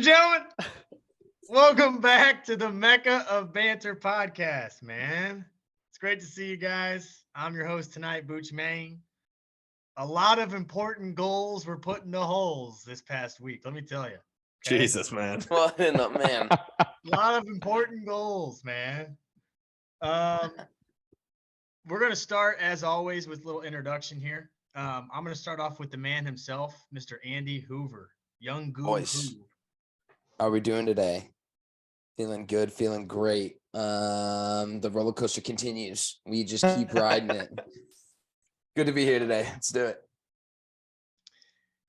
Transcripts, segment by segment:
and gentlemen, welcome back to the Mecca of Banter podcast, man. It's great to see you guys. I'm your host tonight, Booch Main. A lot of important goals were put in the holes this past week, let me tell you. Okay? Jesus, man. Well, man. A lot of important goals, man. We're going to start, as always, with a little introduction here. I'm going to start off with the man himself, Mr. Andy Hoover. Young Goo Boys. Hoo. How are we doing today? Feeling good, feeling great. The roller coaster continues. We just keep riding it. Good to be here today. Let's do it.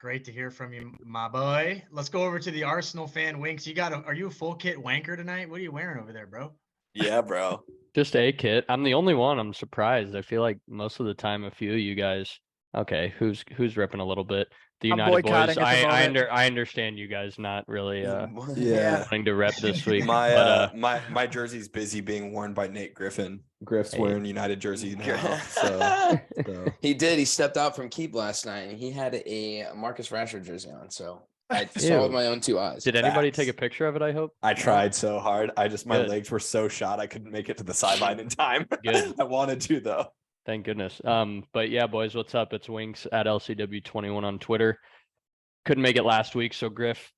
Great to hear from you, my boy. Let's go over to the Arsenal fan, Winks. Are you a full kit wanker tonight? What are you wearing over there, bro? Yeah, bro. Just a kit. I'm the only one. I'm surprised. I feel like most of the time, a few of you guys. Okay, who's ripping a little bit? The United boys. I understand you guys not really wanting to rep this week. My jersey's busy being worn by Nate Griffin. Griff's wearing United jersey now. So. He did. He stepped out from Keep last night and he had a Marcus Rashford jersey on. So I saw with my own two eyes. Did anybody take a picture of it, I hope? I tried so hard. My legs were so shot I couldn't make it to the sideline in time. Good. I wanted to though. Thank goodness. But yeah, boys, what's up? It's Winks at LCW21 on Twitter. Couldn't make it last week, so Griff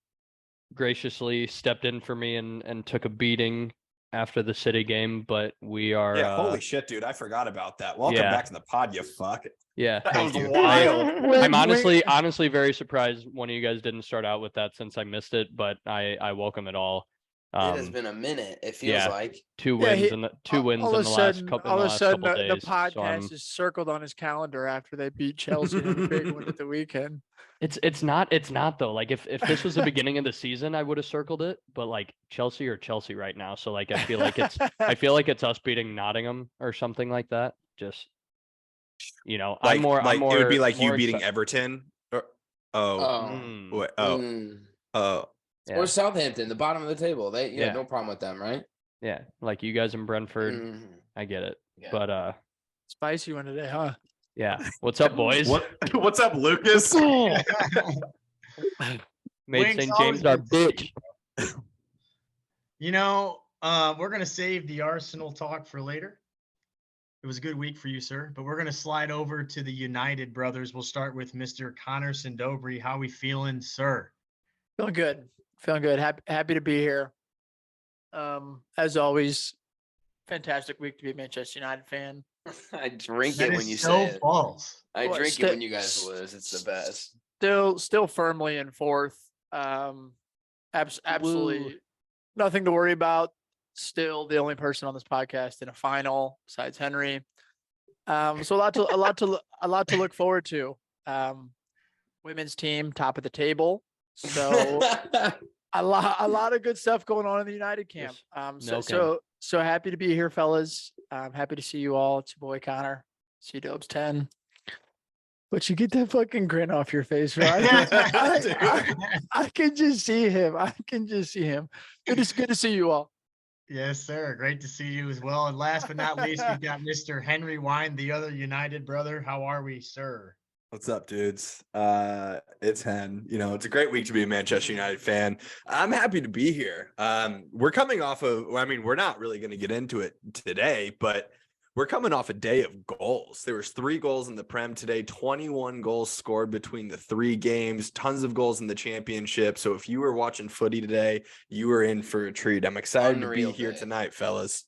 graciously stepped in for me and took a beating after the City game. But we are holy shit, dude! I forgot about that. Welcome back to the pod, you fuck. Yeah, that was wild. I'm honestly very surprised one of you guys didn't start out with that since I missed it, but I welcome it all. It has been a minute. It feels like two wins in the last couple days. The podcast is circled on his calendar after they beat Chelsea in a big one at the weekend. It's not though. Like if this was the beginning of the season, I would have circled it. But like Chelsea or Chelsea right now, so like I feel like it's us beating Nottingham or something like that. Just like, it would be like you beating Everton. Yeah. Or Southampton, the bottom of the table. They no problem with them, right? Yeah, like you guys in Brentford. I get it. Yeah. But spicy one today, huh? Yeah. What's up, boys? What's up, Lucas? Made St. James our bitch. We're gonna save the Arsenal talk for later. It was a good week for you, sir. But we're gonna slide over to the United brothers. We'll start with Mr. Connor Sindobri. How we feeling, sir? Feeling good. Happy to be here. As always, fantastic week to be a Manchester United fan. I drink it when you say it. False. I drink it when you guys lose. It's the best. Still firmly in fourth. Absolutely nothing to worry about. Still the only person on this podcast in a final besides Henry. So a lot to look forward to. Women's team top of the table. So a lot of good stuff going on in the United camp. So happy to be here, fellas. I'm happy to see you all. It's your boy Connor. See Dobes 10. But you get that fucking grin off your face, right? I can just see him. It's good to see you all. Yes, sir. Great to see you as well. And last but not least, we've got Mr. Henry Wine, the other United brother. How are we, sir? What's up, dudes? It's Hen. It's a great week to be a Manchester United fan. I'm happy to be here. We're coming off of, we're not really going to get into it today, but we're coming off a day of goals. There was 3 goals in the Prem today, 21 goals scored between the 3 games, tons of goals in the championship. So if you were watching footy today, you were in for a treat. I'm excited to be here tonight, fellas.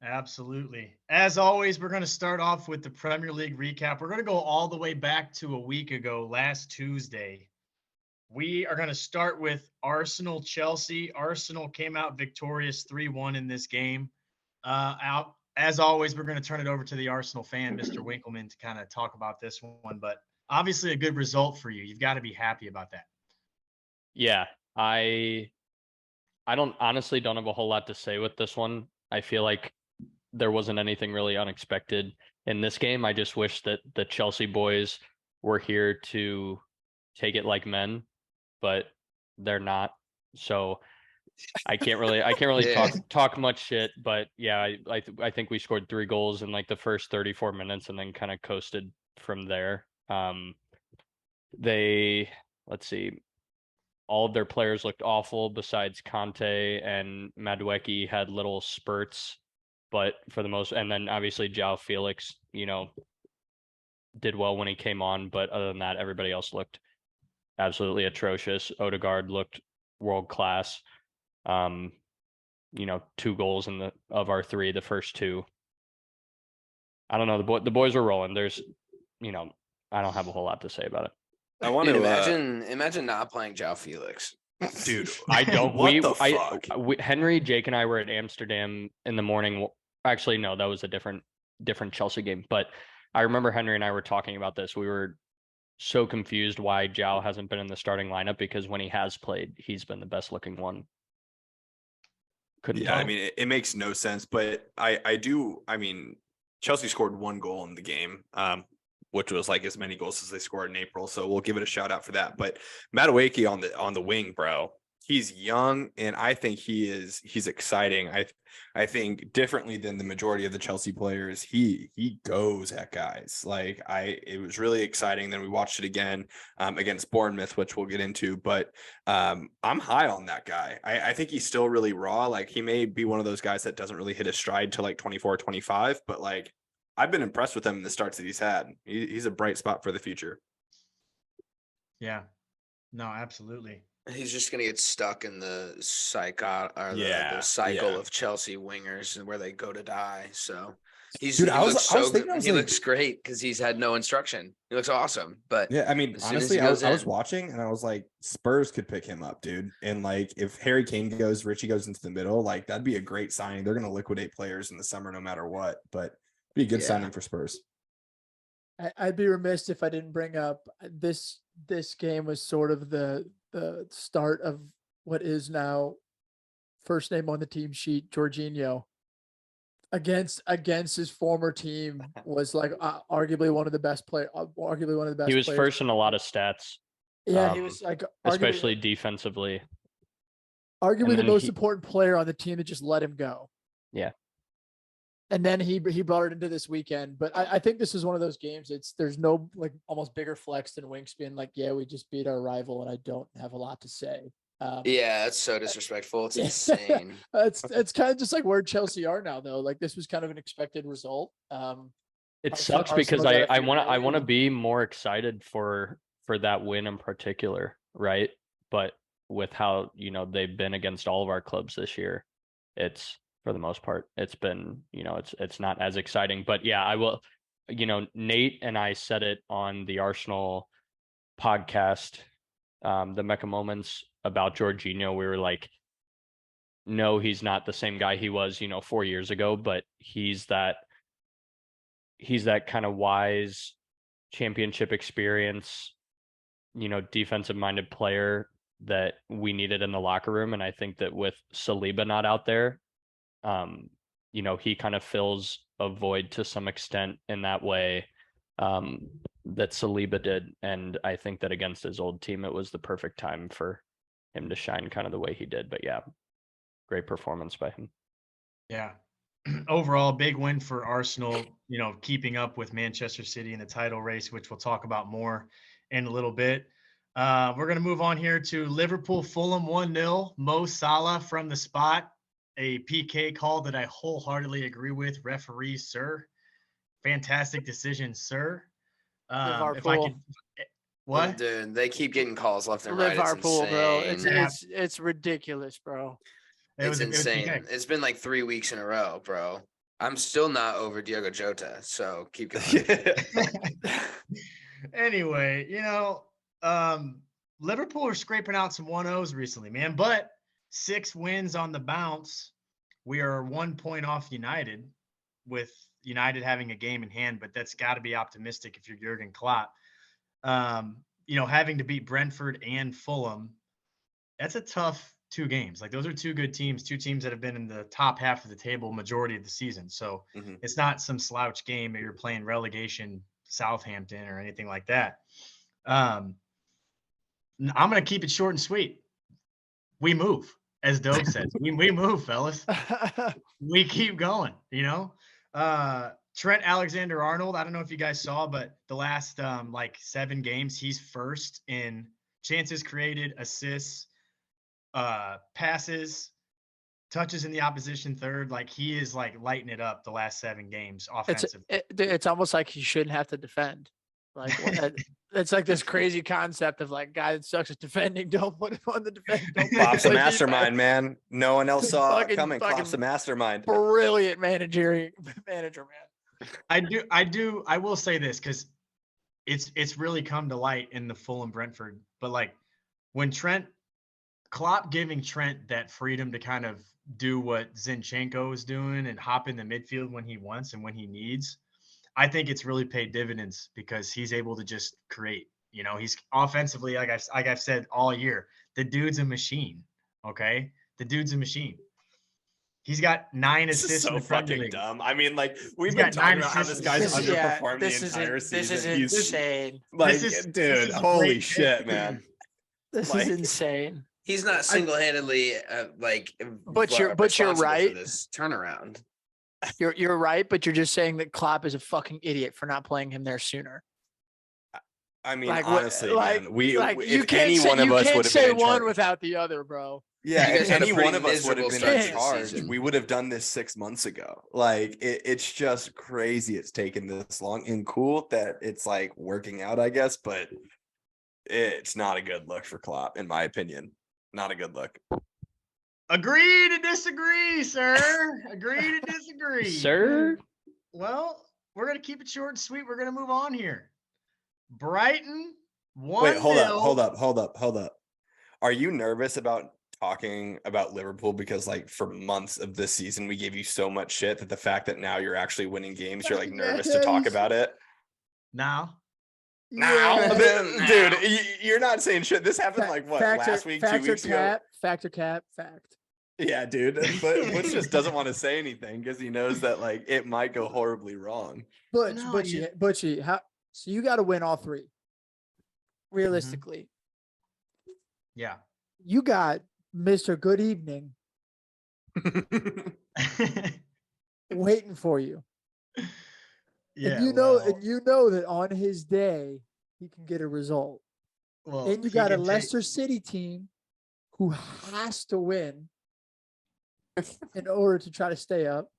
Absolutely. As always, we're going to start off with the Premier League recap. We're going to go all the way back to a week ago, last Tuesday. We are going to start with Arsenal-Chelsea. Arsenal came out victorious 3-1 in this game. As always, we're going to turn it over to the Arsenal fan, Mr. Winkleman, to kind of talk about this one. But obviously a good result for you. You've got to be happy about that. Yeah, I honestly don't have a whole lot to say with this one. I feel like there wasn't anything really unexpected in this game. I just wish that the Chelsea boys were here to take it like men, but they're not. So I can't really talk much shit, but yeah, I think we scored 3 goals in like the first 34 minutes and then kind of coasted from there. Let's see. all of their players looked awful besides Conte, and Madueke had little spurts, but for the most, and then obviously João Felix, did well when he came on, but other than that, everybody else looked absolutely atrocious. Odegaard looked world class. 2 goals of our 3, the first 2. I don't know. The boys are rolling. There's, I don't have a whole lot to say about it. I want Dude, to imagine not playing João Felix. dude. I don't. What the fuck? Henry, Jake, and I were at Amsterdam in the morning. Actually, no, that was a different Chelsea game. But I remember Henry and I were talking about this. We were so confused why João hasn't been in the starting lineup, because when he has played, he's been the best looking one. Couldn't Yeah, tell. I mean, it makes no sense, but I do. I mean, Chelsea scored 1 goal in the game, which was like as many goals as they scored in April. So we'll give it a shout out for that. But Madueke on the wing, bro, he's young, and I think he's exciting. I think differently than the majority of the Chelsea players, he goes at guys. Like it was really exciting. Then we watched it again against Bournemouth, which we'll get into. But I'm high on that guy. I think he's still really raw. Like he may be one of those guys that doesn't really hit his stride till like 24, 25, but like I've been impressed with him in the starts that he's had. He's a bright spot for the future. Yeah. No, absolutely. He's just gonna get stuck in the cycle Yeah. of Chelsea wingers and where they go to die. So he looks looks great because he's had no instruction. He looks awesome. But yeah, I mean, as soon as honestly, he I goes was in- watching and I was like, Spurs could pick him up, dude. And like, if Harry Kane goes, Richie goes into the middle, like that'd be a great signing. They're gonna liquidate players in the summer no matter what, but be a good Yeah. signing for Spurs. I'd be remiss if I didn't bring up this game was sort of the start of what is now first name on the team sheet, Jorginho. Against his former team was like arguably one of the best He was players. first in a lot of stats. Yeah, he was like especially defensively. arguably the then most important player on the team that just let him go. Yeah. And then he brought it into this weekend. But I think this is one of those games. There's no like almost bigger flex than Winks being like, yeah, we just beat our rival and I don't have a lot to say. Yeah, that's so disrespectful. It's insane. It's kind of just like where Chelsea are now, though. Like this was kind of an expected result. It Arsenal- sucks because Arsenal got I a few want to early. be more excited for that win in particular, right? But with how they've been against all of our clubs this year, it's for the most part it's been it's not as exciting. But yeah, I will. Nate and I said it on the Arsenal podcast, the Mecca Moments, about Jorginho. We were like, no, he's not the same guy he was 4 years ago, but he's that kind of wise, championship experience, defensive minded player that we needed in the locker room. And I think that with Saliba not out there, he kind of fills a void to some extent in that way that Saliba did. And I think that against his old team, it was the perfect time for him to shine kind of the way he did. But yeah, great performance by him. Yeah. Overall, big win for Arsenal, keeping up with Manchester City in the title race, which we'll talk about more in a little bit. We're going to move on here to Liverpool, Fulham 1-0. Mo Salah from the spot, a PK call that I wholeheartedly agree with. Referee, sir. Fantastic decision, sir. If I could, what? Dude, they keep getting calls left and right. Liverpool, bro. Insane. It's ridiculous, bro. It's It was insane. PK. It's been like 3 weeks in a row, bro. I'm still not over Diogo Jota, so keep going. Anyway, Liverpool are scraping out some 1-0s recently, man, but 6 wins on the bounce. We are 1 point off United, with United having a game in hand, but that's got to be optimistic if you're Jurgen Klopp. Having to beat Brentford and Fulham, that's a tough 2 games. Like those are 2 good teams, 2 teams that have been in the top half of the table majority of the season. So It's not some slouch game or you're playing relegation Southampton or anything like that. I'm going to keep it short and sweet. We move, as Doug says. we move, fellas. We keep going, Trent Alexander-Arnold, I don't know if you guys saw, but the last 7 games, he's first in chances created, assists, passes, touches in the opposition third. Like he is like lighting it up the last 7 games offensively. It's almost like he shouldn't have to defend. Like it's like this crazy concept of like guy that sucks at defending. Don't put him on the defense. Klopp's a mastermind, man. No one else saw it coming. Fucking Klopp's a mastermind. Brilliant manager, man. I will say this because it's really come to light in the Fulham Brentford. But like when Klopp giving Trent that freedom to kind of do what Zinchenko is doing and hop in the midfield when he wants and when he needs, I think it's really paid dividends because he's able to just create. You know, he's offensively, like I've said all year, the dude's a machine. Okay, the dude's a machine. He's got 9 This assists is so in the Premier fucking League. dumb. I mean, like we've He's been got talking 9 about how this assists. guy's underperformed the This entire is season. This is insane. Like, this dude, is holy great. shit, man. This is insane. He's not single-handedly But you're responsible for right. this turnaround. You're right, but you're just saying that Klopp is a fucking idiot for not playing him there sooner. I mean, Like, honestly, like, man, we like you if can't any say, one of you us can't would have say been in one charge, without the other, bro. yeah, You guys if had a any pretty one of us would have miserable been start in to the charge, season. we would have done this 6 months ago. Like it's just crazy. It's taken this long and cool that it's like working out, I guess, but it's not a good look for Klopp, in my opinion. Not a good look. Agree to disagree, sir. Agree to disagree. Sir? Well, we're going to keep it short and sweet. We're going to move on here. Brighton, 1-0. Wait, hold up. Are you nervous about talking about Liverpool because like for months of this season we gave you so much shit that the fact that now you're actually winning games, you're like nervous to talk about it? Now, Dude, you're not saying shit. This happened like what, last week, 2 weeks ago? Fact. Yeah, dude. But Butch just doesn't want to say anything because he knows that like it might go horribly wrong. Butchie, how? So you got to win all 3. Realistically, yeah. you got Mr. Good Evening waiting for you. Yeah, And you know that on his day he can get a result. well, And you he got a can take- Leicester City team who has to win in order to try to stay up.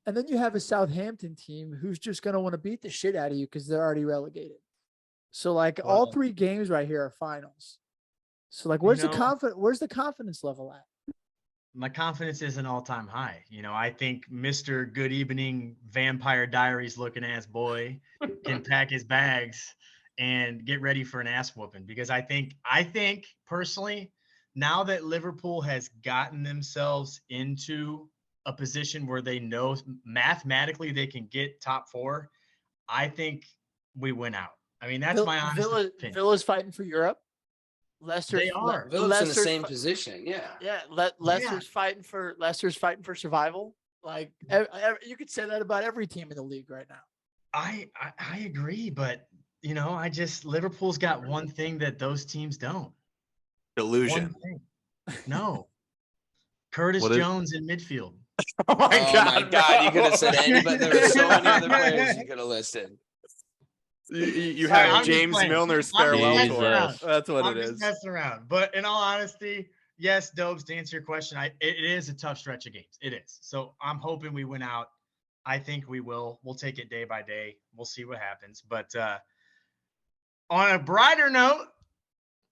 And then you have a Southampton team who's just going to want to beat the shit out of you because they're already relegated. So like all Well- 3 games right here are finals. So like where's know- the confidence level at? My confidence is an all-time high. You know, I think Mr. Good Evening Vampire Diaries looking ass boy can pack his bags and get ready for an ass whooping because I think personally, now that Liverpool has gotten themselves into a position where they know mathematically they can get top 4, I think we win out. I mean, that's my honest opinion. Villa's fighting for Europe. Leicester, They are. Vill's in the same position. Yeah. Yeah, Leicester's fighting for survival. Like you could say that about every team in the league right now. I agree, but you know, Liverpool's got one thing that those teams don't. Delusion. One thing. No. Curtis What is- Jones in midfield. Oh my My God, you could have said anybody. There were so many other players you could have listed. You Sorry, have I'm just James playing. Milner's I'm just farewell messing tour. around. That's what I'm it just is. messing around. But in all honesty, yes, Dobes, to answer your question, it is a tough stretch of games. It is. So I'm hoping we win out. I think we will. We'll take it day by day. We'll see what happens. But on a brighter note,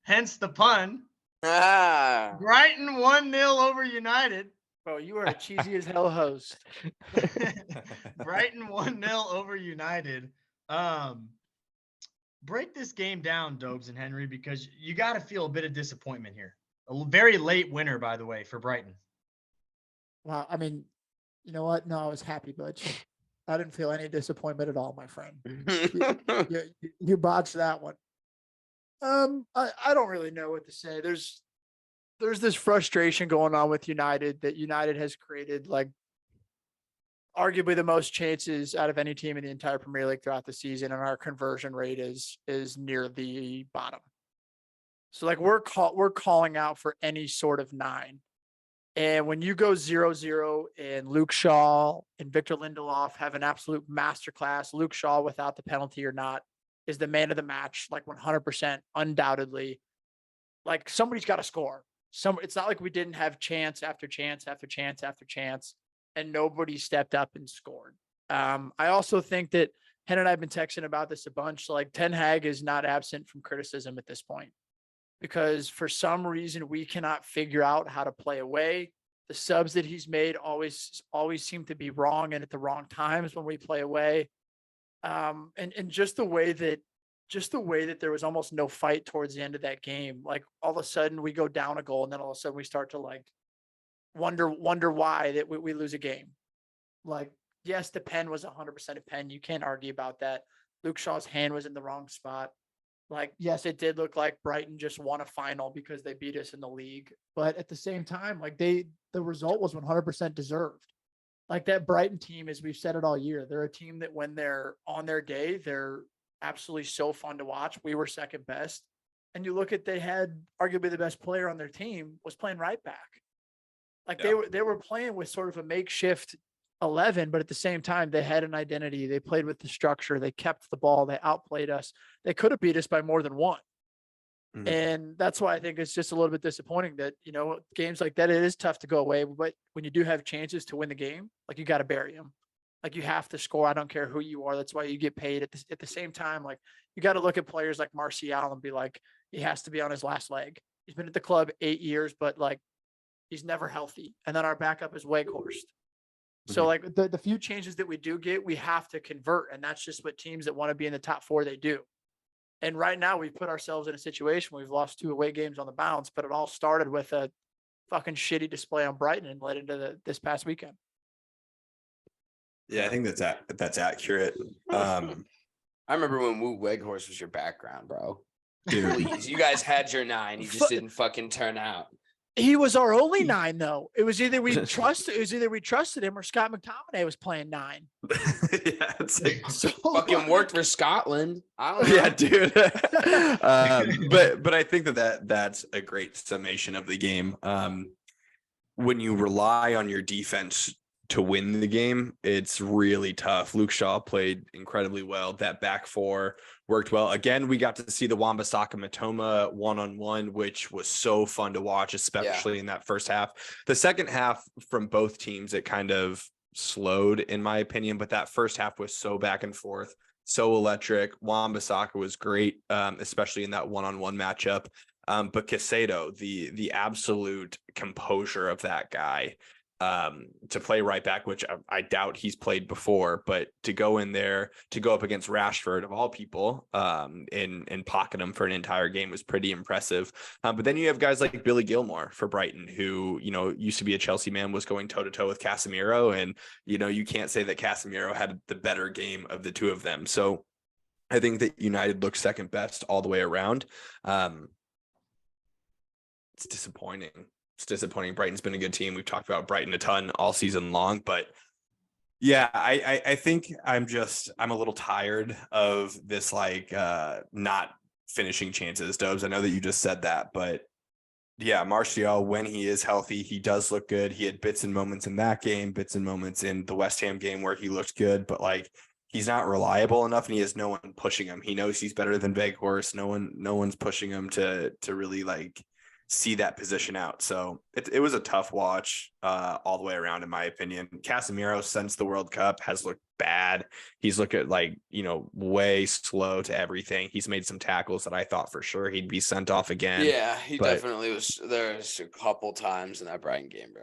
hence the pun, Brighton 1-0 over United. Bro, you are a cheesy as hell host. Brighton 1-0 over United. Break this game down, Dobes and Henry, because you got to feel a bit of disappointment here. A very late winner, by the way, for Brighton. Wow, I mean, you know what? No, I was happy, Butch. I didn't feel any disappointment at all, my friend. You botched that one. I don't really know what to say. There's this frustration going on with United that United has created, like arguably the most chances out of any team in the entire Premier League throughout the season, and our conversion rate is near the bottom. So like we're calling out for any sort of 9. And when you go 0-0 and Luke Shaw and Victor Lindelof have an absolute masterclass, Luke Shaw without the penalty or not is the man of the match, like 100%, undoubtedly. Like somebody's got to score. It's not like we didn't have chance after chance after chance after chance, and nobody stepped up and scored. I also think that Hen and I have been texting about this a bunch. Like Ten Hag is not absent from criticism at this point because for some reason we cannot figure out how to play away. The subs that he's made always seem to be wrong and at the wrong times when we play away. And just the way that there was almost no fight towards the end of that game. Like all of a sudden we go down a goal and then all of a sudden we start to like wonder why that we lose a game. Like, yes, the pen was 100% a pen. You can't argue about that. Luke Shaw's hand was in the wrong spot. Like, yes, it did look like Brighton just won a final because they beat us in the league. But at the same time, like the result was 100% deserved. Like that Brighton team, as we've said it all year, they're a team that when they're on their day, they're absolutely so fun to watch. We were second best. And you look at, they had arguably the best player on their team was playing right back. Like they were playing with sort of a makeshift 11, but at the same time, they had an identity. They played with the structure. They kept the ball. They outplayed us. They could have beat us by more than one. Mm-hmm. And that's why I think it's just a little bit disappointing that, you know, games like that, it is tough to go away. But when you do have chances to win the game, like you got to bury them. Like you have to score. I don't care who you are. That's why you get paid. At the same time, like you got to look at players like Martial and be like, he has to be on his last leg. He's been at the club 8 years, but like he's never healthy. And then our backup is Weghorst. So like the few changes that we do get, we have to convert. And that's just what teams that want to be in the top four, they do. And right now we've put ourselves in a situation where we've lost 2 away games on the bounce, but it all started with a fucking shitty display on Brighton and led into this past weekend. Yeah, I think that's accurate. I remember when Woo Weghorst was your background, bro. Dude. Please, you guys had your 9. He just didn't fucking turn out. He was our only 9, though. It was either we trusted him or Scott McTominay was playing 9. Yeah, it's like so fucking worked for Scotland. I don't know. Yeah, dude. But I think that's a great summation of the game. When you rely on your defense to win the game, it's really tough. Luke Shaw played incredibly well. That back four worked well. Again, we got to see the Wan-Bissaka Matoma one-on-one, which was so fun to watch, especially in that first half. The second half from both teams, it kind of slowed in my opinion, but that first half was so back and forth, so electric. Wan-Bissaka was great, especially in that one-on-one matchup. But Caicedo, the absolute composure of that guy, to play right back, which I doubt he's played before, but to go in there, to go up against Rashford of all people, and pocket him for an entire game was pretty impressive. But then you have guys like Billy Gilmore for Brighton, who, you know, used to be a Chelsea man, was going toe to toe with Casemiro. And, you know, you can't say that Casemiro had the better game of the two of them. So I think that United looks second best all the way around. It's disappointing. It's disappointing. Brighton's been a good team. We've talked about Brighton a ton all season long, but yeah, I think I'm a little tired of this, like, not finishing chances. Dobes, I know that you just said that, but yeah, Martial, when he is healthy, he does look good. He had bits and moments in that game, bits and moments in the West Ham game where he looked good, but like, he's not reliable enough and he has no one pushing him. He knows he's better than Weghorst. No one's pushing him to really like see that position out. So it was a tough watch all the way around, in my opinion. Casemiro, since the World Cup, has looked bad. He's looked at, like, you know, way slow to everything. He's made some tackles that I thought for sure he'd be sent off again. Yeah, he definitely was. There's a couple times in that Brighton game, bro.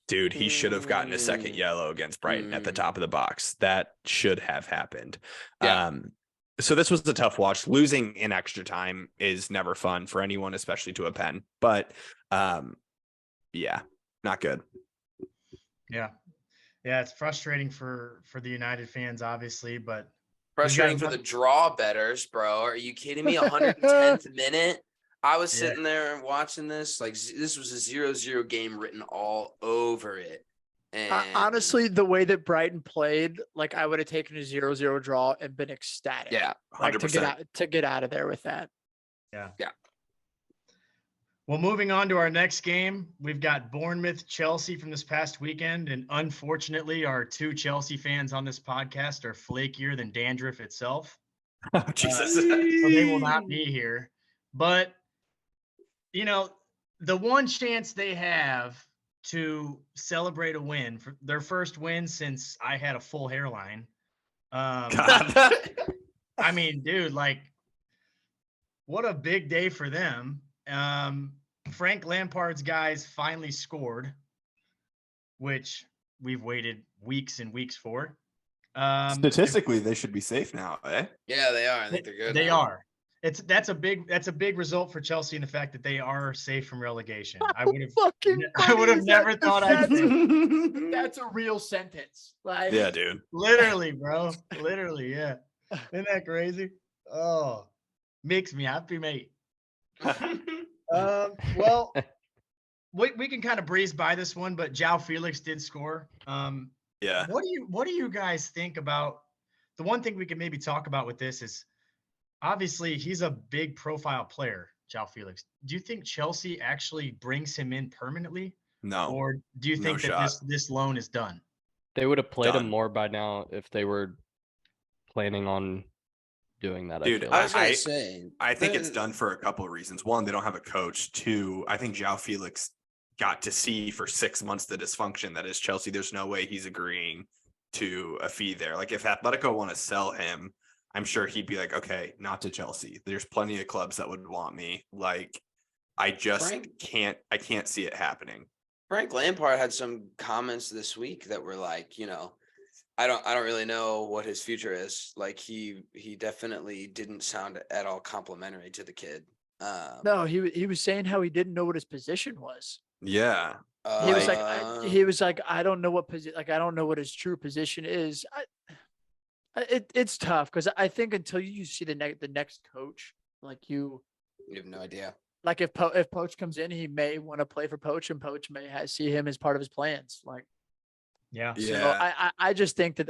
Dude, he should have gotten a second yellow against Brighton at the top of the box. That should have happened. Yeah. So this was a tough watch. Losing in extra time is never fun for anyone, especially to a pen. But yeah, not good. Yeah, it's frustrating for the United fans, obviously, but frustrating for the draw bettors, bro. Are you kidding me? 110th minute. I was sitting there and watching this. Like, this was a 0-0 game written all over it. And honestly, the way that Brighton played, like, I would have taken a 0-0 draw and been ecstatic. Yeah, 100%. Like, to get out of there with that. Yeah. Yeah. Well, moving on to our next game, we've got Bournemouth Chelsea from this past weekend, and unfortunately, our 2 Chelsea fans on this podcast are flakier than dandruff itself. Oh, Jesus. So they will not be here. But, the one chance they have to celebrate a win, for their first win since I had a full hairline. God. I mean, dude, like, what a big day for them. Frank Lampard's guys finally scored, which we've waited weeks and weeks for. Statistically, they should be safe now, eh? Yeah, they are. I think they're good. They now. are. That's a big result for Chelsea in the fact that they are safe from relegation. I would have never thought I'd say. That's a real sentence. Like, Yeah, dude. Literally, bro. Literally, yeah. Isn't that crazy? Oh, makes me happy, mate. Well, we can kind of breeze by this one, but João Felix did score. Yeah. What do you guys think about the one thing we can maybe talk about with this is obviously he's a big profile player, João Felix. Do you think Chelsea actually brings him in permanently? No. Or do you think that this loan is done? They would have played Done. him more by now if they were planning on doing that. Dude, I was gonna say, I think it's done for a couple of reasons. One, they don't have a coach. Two, I think João Felix got to see for 6 months the dysfunction that is Chelsea. There's no way he's agreeing to a fee there. Like if Atletico want to sell him, I'm sure he'd be like, okay, not to Chelsea. There's plenty of clubs that would want me. Like I just can't see it happening. Frank Lampard had some comments this week that were like, I don't really know what his future is. Like he definitely didn't sound at all complimentary to the kid. No, he was saying how he didn't know what his position was. Yeah. He was like, I don't know what position. Like I don't know what his true position is. It's tough because I think until you see the next coach, like you have no idea. Like if Poach comes in, he may want to play for Poach, and Poach may see him as part of his plans. Like, yeah. So I just think that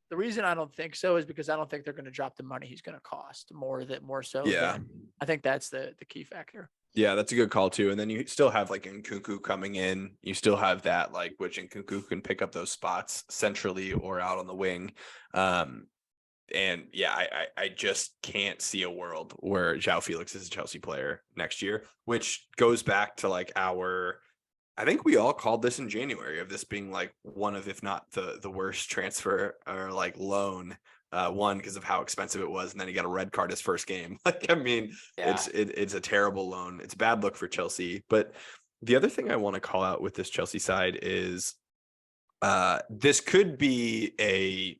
the reason I don't think so is because I don't think they're going to drop the money he's going to cost more so. Yeah. I think that's the key factor. Yeah, that's a good call too. And then you still have like Nkunku coming in. You still have that, like, which Nkunku can pick up those spots centrally or out on the wing. And yeah, I just can't see a world where João Felix is a Chelsea player next year, which goes back to like I think we all called this in January of this being like one of, if not the worst transfer or like loan. One, because of how expensive it was, and then he got a red card his first game. Like, I mean, Yeah. it's a terrible loan. It's a bad look for Chelsea. But the other thing I want to call out with this Chelsea side is this could be a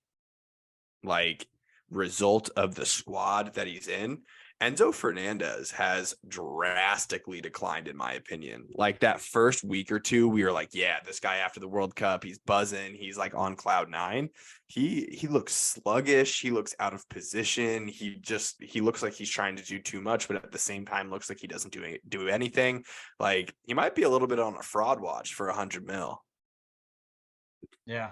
like result of the squad that he's in. Enzo Fernandez has drastically declined, in my opinion. Like that first week or two, we were like, yeah, this guy after the World Cup, he's buzzing. He's like on cloud nine. He looks sluggish. He looks out of position. He looks like he's trying to do too much, but at the same time looks like he doesn't do anything. Like he might be a little bit on a fraud watch for 100 mil. Yeah.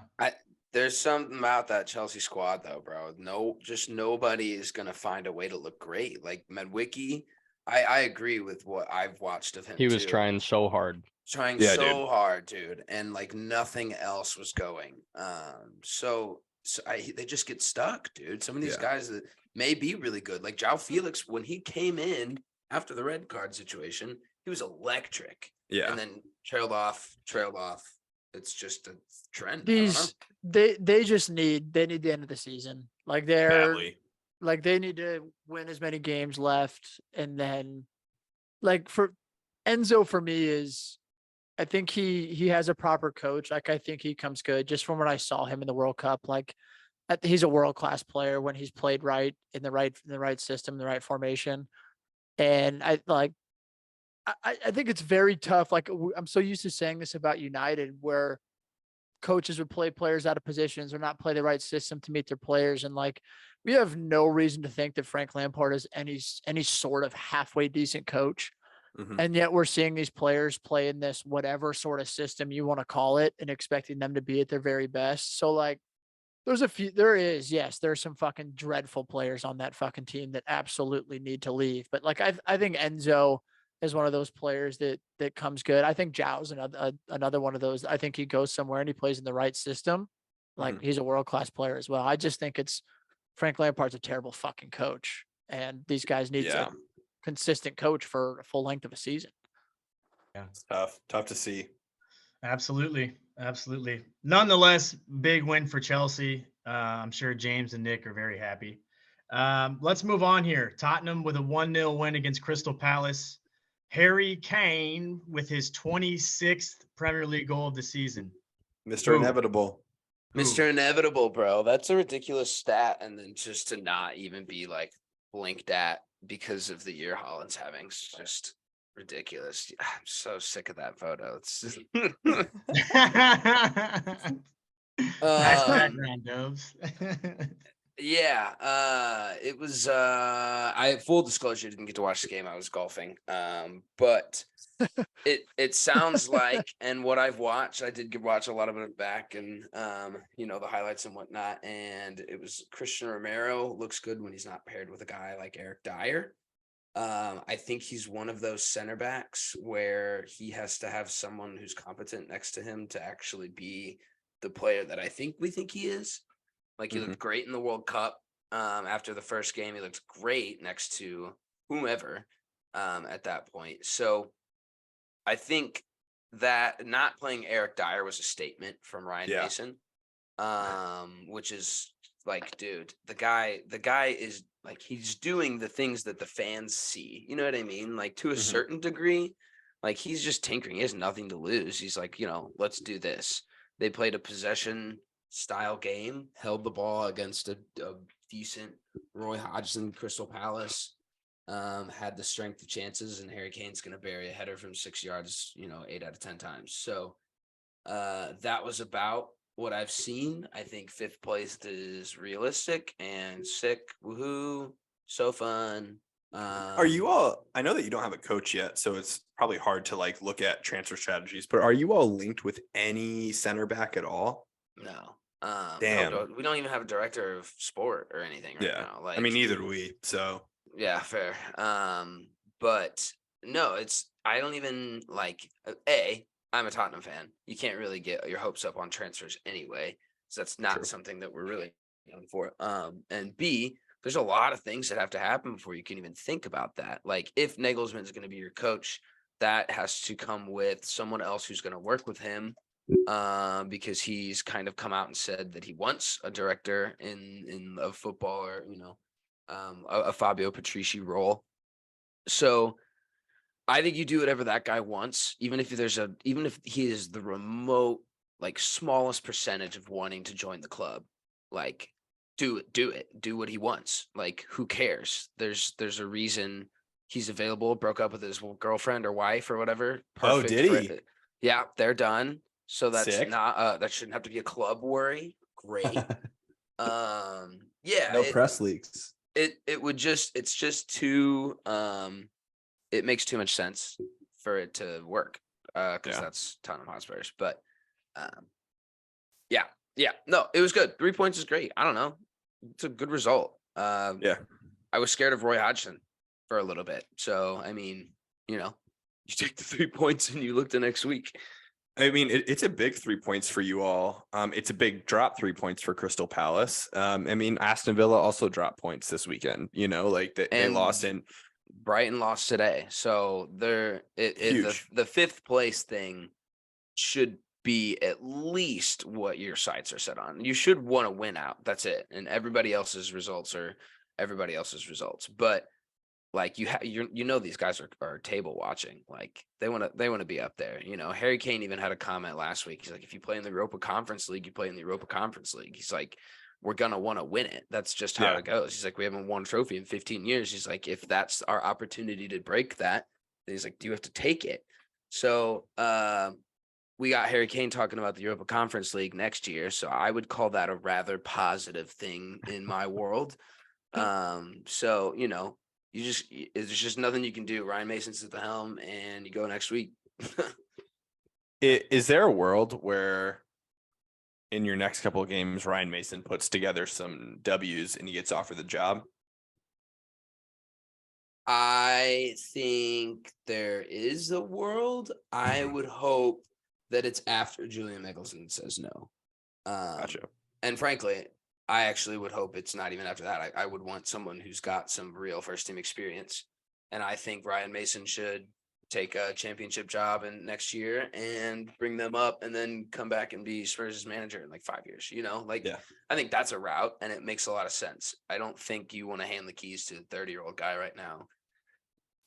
There's something about that Chelsea squad, though, bro. Just nobody is going to find a way to look great. Like Medwicki, I agree with what I've watched of him. He was trying so hard. Hard, dude. And like nothing else was going. They just get stuck, dude. Some of these guys that may be really good. Like João Felix, when he came in after the red card situation, he was electric. Yeah. And then trailed off. It's just a trend. They need the end of the season. Like Badly. like they need to win as many games left. And then like for Enzo, for me is, I think he has a proper coach. Like I think he comes good just from when I saw him in the World Cup. Like he's a world-class player when he's played right in the right system, the right formation. And I think it's very tough. Like I'm so used to saying this about United, where coaches would play players out of positions or not play the right system to meet their players. And like, we have no reason to think that Frank Lampard is any sort of halfway decent coach. Mm-hmm. And yet we're seeing these players play in this whatever sort of system you want to call it and expecting them to be at their very best. So like, there are some fucking dreadful players on that fucking team that absolutely need to leave. But like, I think Enzo is one of those players that comes good. I think Zhao's another one of those. I think he goes somewhere and he plays in the right system. Like he's a world-class player as well. I just think Frank Lampard's a terrible fucking coach, and these guys need consistent coach for a full length of a season. It's tough to see. Absolutely. Absolutely. Nonetheless, big win for Chelsea. I'm sure James and Nick are very happy. Let's move on here. Tottenham with a 1-0 win against Crystal Palace. Harry Kane with his 26th Premier League goal of the season. Mr. Who? Inevitable. Mr. Inevitable, bro. That's a ridiculous stat. And then just to not even be like blinked at because of the year Holland's having is just ridiculous. I'm so sick of that photo. It's just Nice background, Doves. yeah, it was I full disclosure didn't get to watch the game. I was golfing. But it sounds like, and what I've watched, I did watch a lot of it back and the highlights and whatnot. And it was Christian Romero looks good when he's not paired with a guy like Eric Dyer. I think he's one of those center backs where he has to have someone who's competent next to him to actually be the player that we think he is. Like he looked great in the World Cup. After the first game, he looked great next to whomever at that point. So I think that not playing Eric Dyer was a statement from Ryan Mason, which is like, dude, the guy is like, he's doing the things that the fans see. You know what I mean? Like to a certain degree, like he's just tinkering. He has nothing to lose. He's like, let's do this. They played a possession style game, held the ball against a decent Roy Hodgson Crystal Palace. Had the strength of chances, and Harry Kane's going to bury a header from 6 yards, 8 out of 10 times. So that was about what I've seen. I think 5th place is realistic and sick. Woohoo. So fun. Are you all, I know that you don't have a coach yet, so it's probably hard to like look at transfer strategies, but are you all linked with any center back at all? No. Damn. No, we don't even have a director of sport or anything right now. Like, I mean, neither do we. So yeah, fair. But no, I don't even like I'm a Tottenham fan. You can't really get your hopes up on transfers anyway. So that's not something that we're really going for. And B, there's a lot of things that have to happen before you can even think about that. Like if Nagelsmann's going to be your coach, that has to come with someone else who's going to work with him. Because he's kind of come out and said that he wants a director of football or a Fabio Patrici role. So I think you do whatever that guy wants, even if he is the remote, like smallest percentage of wanting to join the club, like do it, do what he wants. Like, who cares? There's a reason he's available, broke up with his girlfriend or wife or whatever. Oh, did he? Yeah, they're done. So that's Sick. not, that shouldn't have to be a club worry. Great. Yeah. No press leaks. It's just too, it makes too much sense for it to work. Cause that's Tottenham Hotspurs, but, yeah, no, it was good. 3 points is great. I don't know. It's a good result. Yeah. I was scared of Roy Hodgson for a little bit. So, I mean, you take the 3 points and you look the next week. I mean, it's a big 3 points for you all. It's a big drop 3 points for Crystal Palace. I mean, Aston Villa also dropped points this weekend, like they lost in. Brighton lost today. So the 5th place thing should be at least what your sights are set on. You should want to win out. That's it. And everybody else's results are everybody else's results. But like these guys are table watching. Like they want to be up there. Harry Kane even had a comment last week. He's like, if you play in the Europa Conference League, you play in the Europa Conference League. He's like, we're gonna want to win it. That's just how it goes. He's like, we haven't won a trophy in 15 years. He's like, if that's our opportunity to break that, then he's like, do you have to take it? So we got Harry Kane talking about the Europa Conference League next year. So I would call that a rather positive thing in my world. So there's just nothing you can do. Ryan Mason's at the helm, and you go next week. Is there a world where in your next couple of games, Ryan Mason puts together some W's and he gets offered the job? I think there is a world. I would hope that it's after Julian Mickelson says no. Gotcha. And frankly, I actually would hope it's not even after that. I would want someone who's got some real first team experience. And I think Ryan Mason should take a championship job in next year and bring them up and then come back and be Spurs' manager in like 5 years, Yeah. I think that's a route and it makes a lot of sense. I don't think you want to hand the keys to a 30-year-old guy right now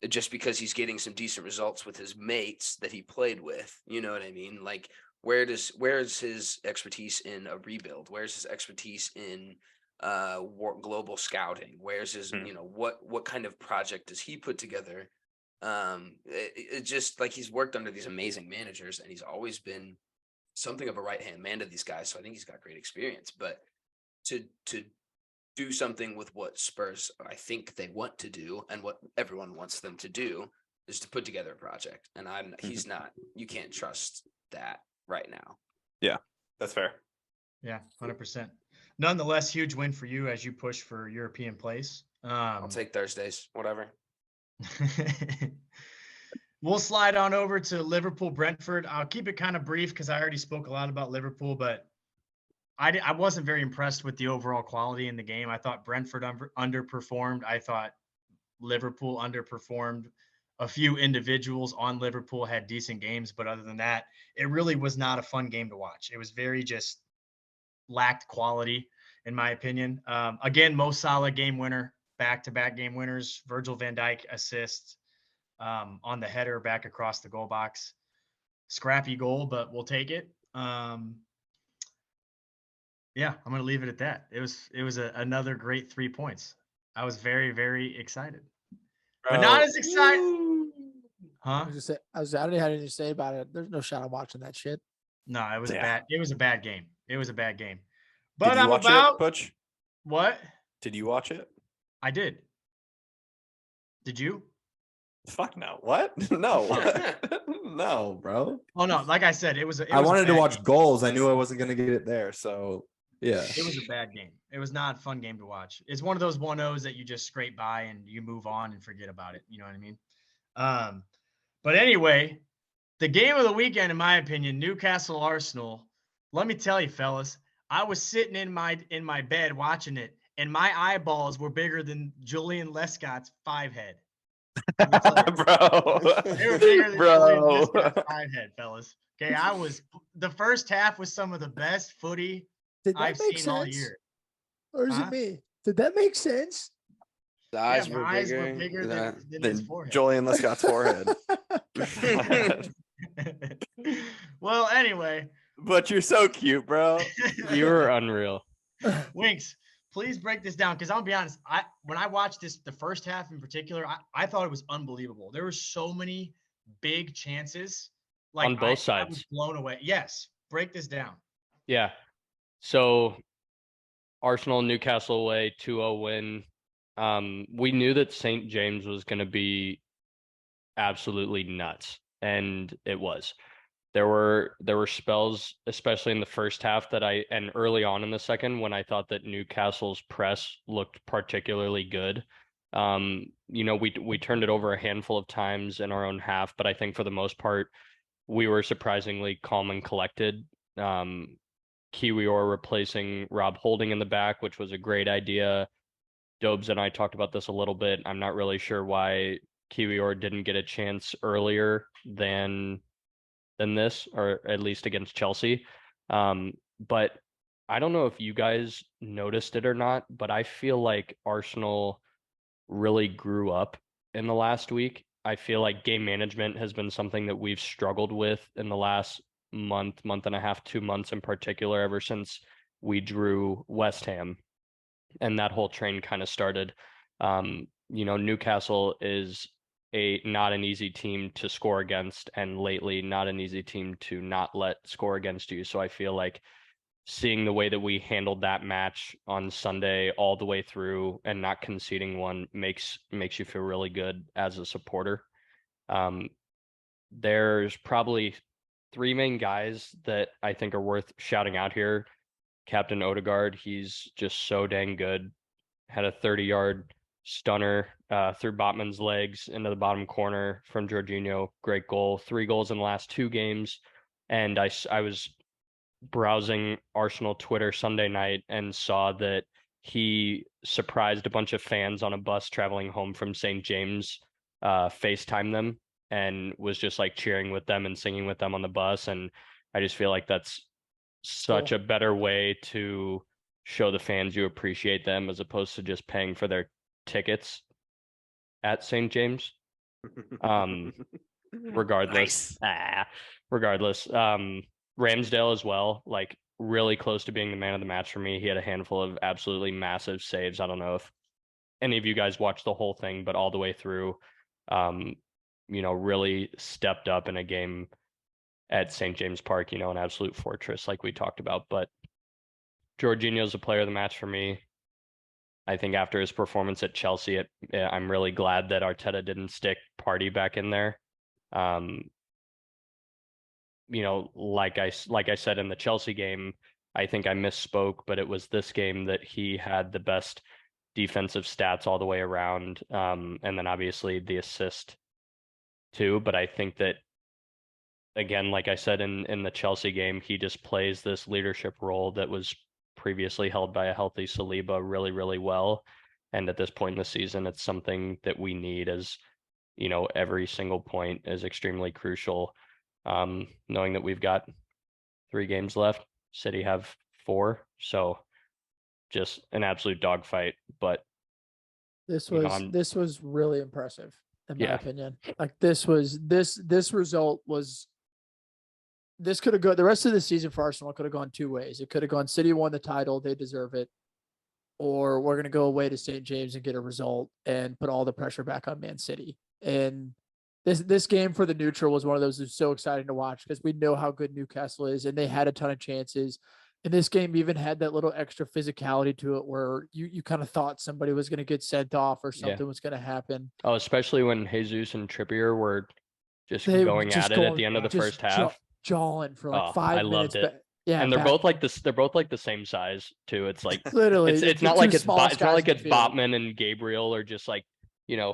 just because he's getting some decent results with his mates that he played with. You know what I mean? Like, where's his expertise in a rebuild? Where's his expertise in global scouting? Where's his, what kind of project does he put together? It just like he's worked under these amazing managers and he's always been something of a right-hand man to these guys. So I think he's got great experience, but to do something with what Spurs, I think they want to do and what everyone wants them to do is to put together a project. And he's not, you can't trust that right now. Yeah, that's fair. Yeah, 100%. Nonetheless, huge win for you as you push for European place. I'll take Thursdays, whatever. We'll slide on over to Liverpool Brentford. I'll keep it kind of brief because I already spoke a lot about Liverpool, but I wasn't very impressed with the overall quality in the game. I thought Brentford underperformed. I thought Liverpool underperformed. A few individuals on Liverpool had decent games, but other than that, it really was not a fun game to watch. It was very just lacked quality, in my opinion. Again, Mo Salah game winner, back-to-back game winners. Virgil van Dijk assist on the header back across the goal box. Scrappy goal, but we'll take it. Yeah, I'm going to leave it at that. It was another great 3 points. I was very, very excited. But not as excited. Huh? I don't know how to say about it. There's no shot I'm watching that shit. No, it was a bad game. It was a bad game. But did you watch it, Butch? What? Did you watch it? I did. Did you? Fuck no. What? No. No, bro. Oh no, like I said, I wanted to watch goals. I knew I wasn't gonna get it there. So yeah. It was a bad game. It was not a fun game to watch. It's one of those 1-0s that you just scrape by and you move on and forget about it. You know what I mean? But anyway, the game of the weekend, in my opinion, Newcastle Arsenal. Let me tell you, fellas, I was sitting in my bed watching it, and my eyeballs were bigger than Julian Lescott's 5 head. Bro. They were bigger than Julian Lescott's 5 head, fellas. Okay, the first half was some of the best footy I've seen all year. Or is it me? Did that make sense? The eyes were bigger than his forehead. Julian Lescott's forehead. Well, anyway. But you're so cute, bro. You were unreal. Winks, please break this down because I'll be honest. When I watched this, the first half in particular, I thought it was unbelievable. There were so many big chances. Like on both sides. I was blown away. Yes. Break this down. Yeah. So Arsenal, Newcastle away, 2-0 win. We knew that St. James was going to be absolutely nuts, and it was. There were spells, especially in the first half, and early on in the second, when I thought that Newcastle's press looked particularly good. We turned it over a handful of times in our own half, but I think for the most part, we were surprisingly calm and collected. Kiwior replacing Rob Holding in the back, which was a great idea. Dobes and I talked about this a little bit. I'm not really sure why Kiwior didn't get a chance earlier than this, or at least against Chelsea. But I don't know if you guys noticed it or not, but I feel like Arsenal really grew up in the last week. I feel like game management has been something that we've struggled with in the last month and a half, 2 months in particular, ever since we drew West Ham and that whole train kind of started. Newcastle is not an easy team to score against, and lately not an easy team to not let score against you. So I feel like seeing the way that we handled that match on Sunday all the way through and not conceding one makes you feel really good as a supporter. There's probably 3 main guys that I think are worth shouting out here. Captain Odegaard, he's just so dang good. Had a 30-yard stunner through Botman's legs into the bottom corner from Jorginho. Great goal. 3 goals in the last 2 games. And I was browsing Arsenal Twitter Sunday night and saw that he surprised a bunch of fans on a bus traveling home from St. James FaceTime them and was just like cheering with them and singing with them on the bus. And I just feel like that's such a better way to show the fans you appreciate them as opposed to just paying for their tickets at St. James. Regardless, Nice. regardless, Ramsdale as well, like really close to being the man of the match for me. He had a handful of absolutely massive saves. I don't know if any of you guys watched the whole thing, but all the way through, really stepped up in a game at St. James Park, an absolute fortress like we talked about. But Jorginho's the player of the match for me. I think after his performance at Chelsea, I'm really glad that Arteta didn't stick Partey back in there. Like I said in the Chelsea game, I think I misspoke, but it was this game that he had the best defensive stats all the way around. And then obviously the assist too. But I think that, again, like I said in the Chelsea game, he just plays this leadership role that was previously held by a healthy Saliba really, really well. And at this point in the season, it's something that we need, as every single point is extremely crucial. Knowing that we've got 3 games left, City have 4, so just an absolute dogfight. But This you know, was really impressive in my Yeah. opinion. Like this result was, this could have gone, the rest of the season for Arsenal could have gone 2 ways. It could have gone City won the title, they deserve it, or we're going to go away to St. James and get a result and put all the pressure back on Man City. And this game for the neutral was one of those that was so exciting to watch because we know how good Newcastle is and they had a ton of chances. And this game even had that little extra physicality to it where you kind of thought somebody was going to get sent off or something was going to happen. Oh, especially when Jesus and Trippier were just They were going just at it at going- the end of the just first half. jawing for like Oh, 5 I minutes. loved it. Yeah, And they're both like this. They're both like the same size too. It's like literally. it's the not two like it's smallest it's not guys like in the it's field. Botman and Gabriel or just like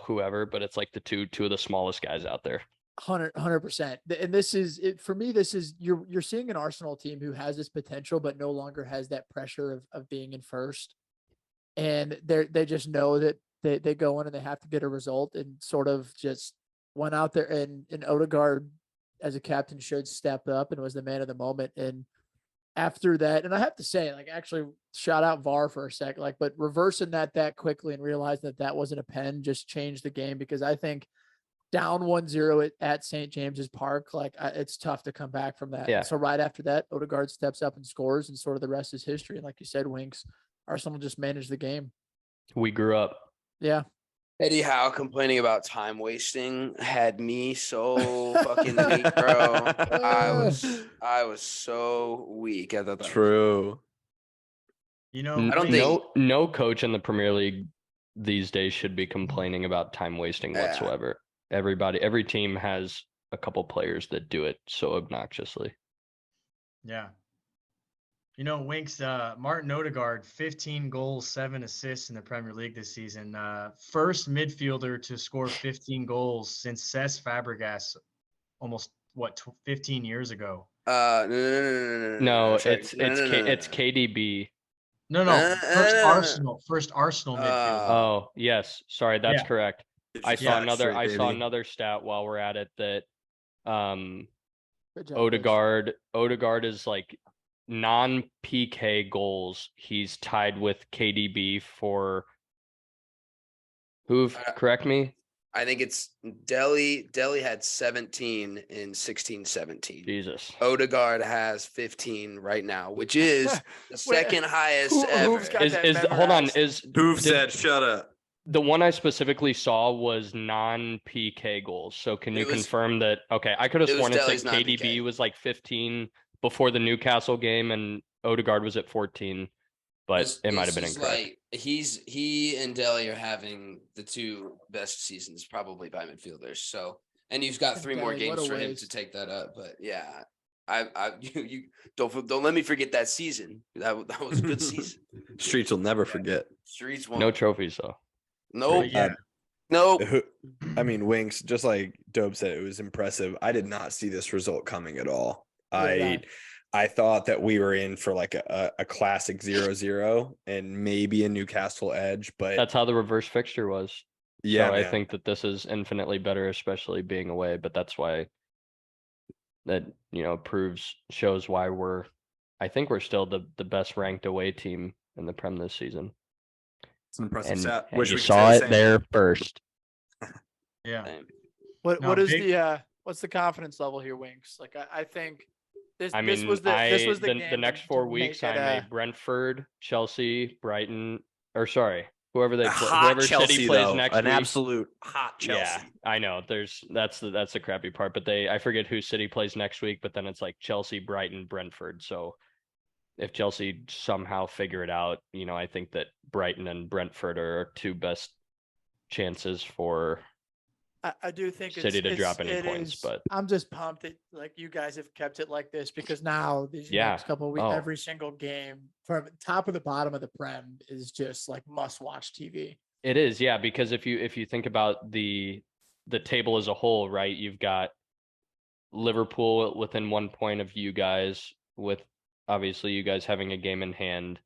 whoever, but it's like the two of the smallest guys out there. 100%. And this is it for me. This is you're seeing an Arsenal team who has this potential, but no longer has that pressure of being in first. And they just know that they go in and they have to get a result, and sort of just went out there and Odegaard as a captain should step up and was the man of the moment. And after that, and I have to say, like, actually shout out VAR for a sec, like, but reversing that quickly and realizing that wasn't a pen just changed the game, because I think down 1-0 at St. James's Park, like it's tough to come back from that. Yeah. And so right after that, Odegaard steps up and scores, and sort of the rest is history. And like you said, Winks, Arsenal just managed the game. We grew up. Yeah. Eddie Howe complaining about time wasting had me so fucking weak, bro. I was so weak. I thought that was- True. I don't think- no coach in the Premier League these days should be complaining about time wasting Yeah. whatsoever. Every team has a couple players that do it so obnoxiously. Yeah. Winks, Martin Odegaard, 15 goals, 7 assists in the Premier League this season. First midfielder to score 15 goals since Cesc Fabregas almost, 15 years ago. No, it's KDB. No, first Arsenal midfielder. Oh, yes. Sorry, that's Yeah. correct. I saw Chemistry, baby. another stat while we're at it that Good job, Winks. Odegaard is like non-PK goals. He's tied with KDB for correct me? I think it's Delhi. Delhi had 17 in 16-17. Jesus. Odegaard has 15 right now, which is the second highest ever. Who's got that Hold on, memorized? Who said shut up? the one I specifically saw was non-PK goals. So can you confirm that? Okay, I could have it was sworn it said Delhi's non-PK. KDB was like 15 before the Newcastle game and Odegaard was at 14, but it might have been incorrect. He and Delhi are having the 2 best seasons probably by midfielders. So, and you've got 3 more Delhi, what games a for him waste. to take that up. But yeah, you don't let me forget that season. That was a good season. Streets will never forget. Streets won. No trophies though. Nope. Yeah. Nope. I mean, Winks, just like Dope said, it was impressive. I did not see this result coming at all. I thought that we were in for like a classic 0-0 and maybe a Newcastle edge, but That's how the reverse fixture was. Yeah, So I man. think that this is infinitely better, especially being away. But that's why that, shows why I think we're still the best ranked away team in the Prem this season. It's an impressive And stat. and Wish you we could say saw the it same. there first. Yeah. Same. What No, what is big- the what's the confidence level here, Winks? Like I think this I this mean, was the the game next to 4 make weeks it I'm a Brentford, Chelsea, Brighton, or sorry, whoever they play, Hot whoever Chelsea, City plays though. next An week. absolute hot Chelsea. Yeah, I know. That's the crappy part, but I forget who City plays next week, but then it's like Chelsea, Brighton, Brentford. So if Chelsea somehow figure it out, I think that Brighton and Brentford are our two best chances for I do think City to drop any it points, is. but I'm just pumped that like you guys have kept it like this because now these Yeah. next couple of weeks, Oh. every single game from top of the bottom of the Prem is just like must watch TV. it is, yeah, because if you think about the table as a whole, right, you've got Liverpool within 1 point of you guys, with obviously you guys having a game in hand.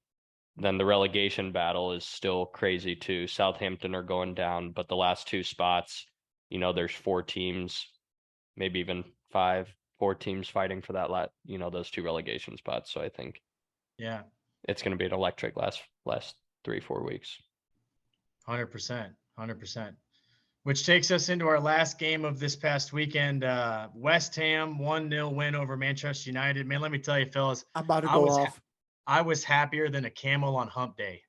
Then the relegation battle is still crazy too. Southampton are going down, but the last two spots, there's 4 teams, maybe even 4 teams fighting for that those 2 relegation spots. So I think Yeah. it's going to be an electric last 3-4 weeks. 100%. 100%. Which takes us into our last game of this past weekend. West Ham 1-0 win over Manchester United. Man, let me tell you, fellas, I'm about to I go was off. I was happier than a camel on hump day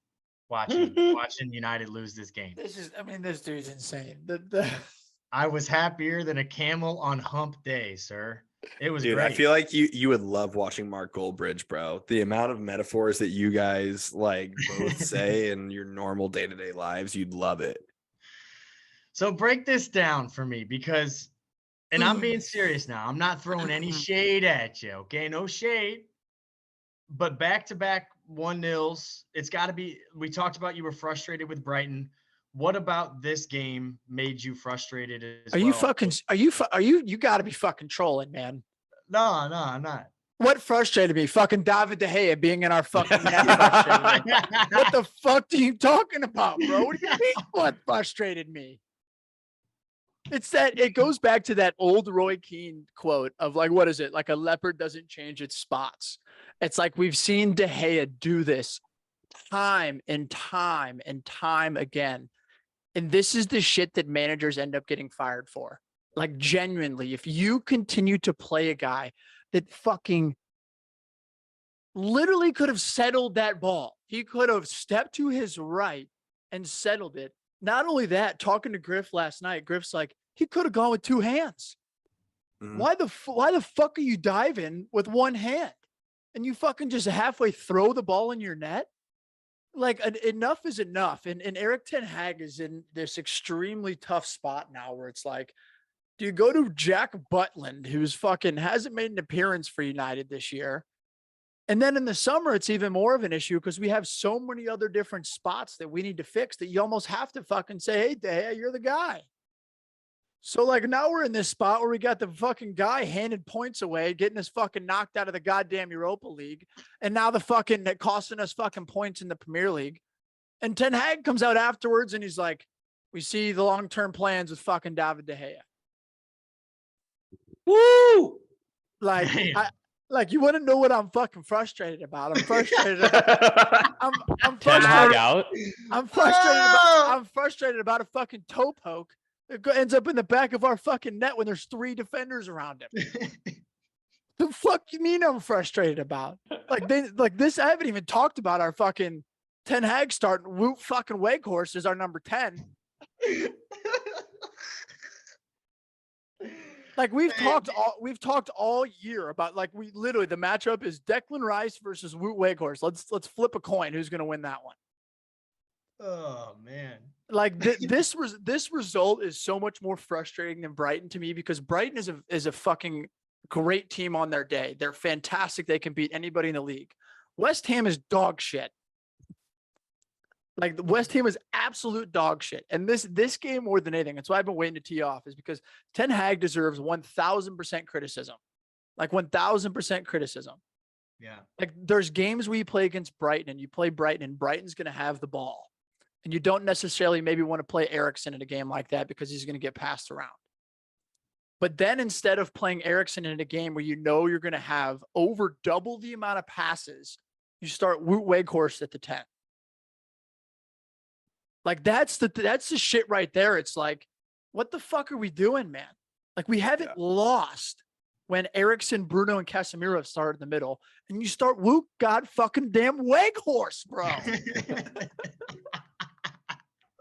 watching United lose this game. This dude's insane. I was happier than a camel on hump day, sir. It was Dude, great. I feel like you would love watching Mark Goldbridge, bro. The amount of metaphors that you guys like both say in your normal day-to-day lives, you'd love it. So break this down for me because, and I'm being serious now. I'm not throwing any shade at you, okay? No shade. But back-to-back 1-0s, it's got to be. We talked about you were frustrated with Brighton. What about this game made you frustrated as well? You got to be fucking trolling, man. No, I'm not. What frustrated me? Fucking David De Gea being in our fucking net frustrated me. What the fuck are you talking about, bro? What do you mean what frustrated me? It's that it goes back to that old Roy Keane quote of like, what is it? Like a leopard doesn't change its spots. It's like we've seen De Gea do this time and time and time again. And this is the shit that managers end up getting fired for. Like genuinely, if you continue to play a guy that fucking literally could have settled that ball. He could have stepped to his right and settled it. Not only that, talking to Griff last night, Griff's like, he could have gone with 2 hands. Mhm. Why the fuck are you diving with 1 hand? And you fucking just halfway throw the ball in your net? Like enough is enough. And Eric Ten Hag is in this extremely tough spot now where it's like, do you go to Jack Butland, who's fucking hasn't made an appearance for United this year? And then in the summer, it's even more of an issue because we have so many other different spots that we need to fix that you almost have to fucking say, hey, Daya, you're the guy. So like now we're in this spot where we got the fucking guy handed points away, getting us fucking knocked out of the goddamn Europa League. And now the fucking costing us fucking points in the Premier League. And Ten Hag comes out afterwards and he's like, we see the long-term plans with fucking David De Gea. Woo! Like, Damn. like you want to know what I'm fucking frustrated about? I'm frustrated. I'm Ten Hag frustrated. out. I'm frustrated about a fucking toe poke that ends up in the back of our fucking net when there's 3 defenders around him. The fuck you mean I'm frustrated about? Like this, I haven't even talked about our fucking Ten Hag starting Woot fucking Weghorst as our number 10. Like we've talked all year about like we literally the matchup is Declan Rice versus Woot Weghorst. Let's flip a coin. Who's gonna win that one? Oh man. Like this result is so much more frustrating than Brighton to me because Brighton is a fucking great team on their day. They're fantastic. They can beat anybody in the league. West Ham is dog shit. Like the West Ham is absolute dog shit. And this game more than anything, that's why I've been waiting to tee off, is because Ten Hag deserves 1,000% criticism. Like 1,000% criticism. Yeah. Like there's games where you play against Brighton and you play Brighton and Brighton's going to have the ball. And you don't necessarily maybe want to play Eriksen in a game like that because he's going to get passed around. But then instead of playing Eriksen in a game where you know you're going to have over double the amount of passes, you start Wout Weghorst at the 10. Like that's the shit right there. It's like, what the fuck are we doing, man? Like we haven't lost when Eriksen, Bruno, and Casemiro have started in the middle, and you start Wout God fucking damn Weghorst, bro.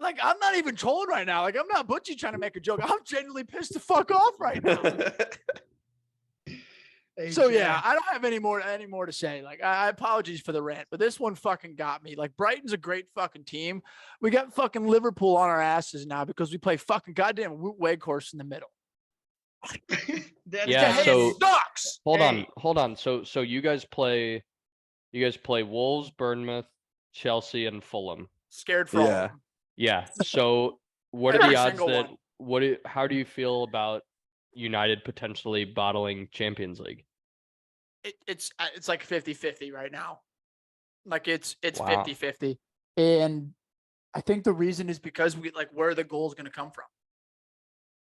Like, I'm not even trolling right now. Like, I'm not Butchie trying to make a joke. I'm genuinely pissed the fuck off right now. Hey, So Jack. yeah, I don't have any more to say. Like, I apologies for the rant, but this one fucking got me. Like, Brighton's a great fucking team. We got fucking Liverpool on our asses now because we play fucking goddamn Wout Weghorst in the middle. That Yeah, is- so- sucks. Hold Hey. on. So you guys play Wolves, Bournemouth, Chelsea, and Fulham. Scared for all. Yeah. of them. Yeah. So what are Every the odds single that one. how do you feel about United potentially bottling Champions League? It's like 50-50 right now. Like it's Wow. 50-50. And I think the reason is because where the goal is going to come from.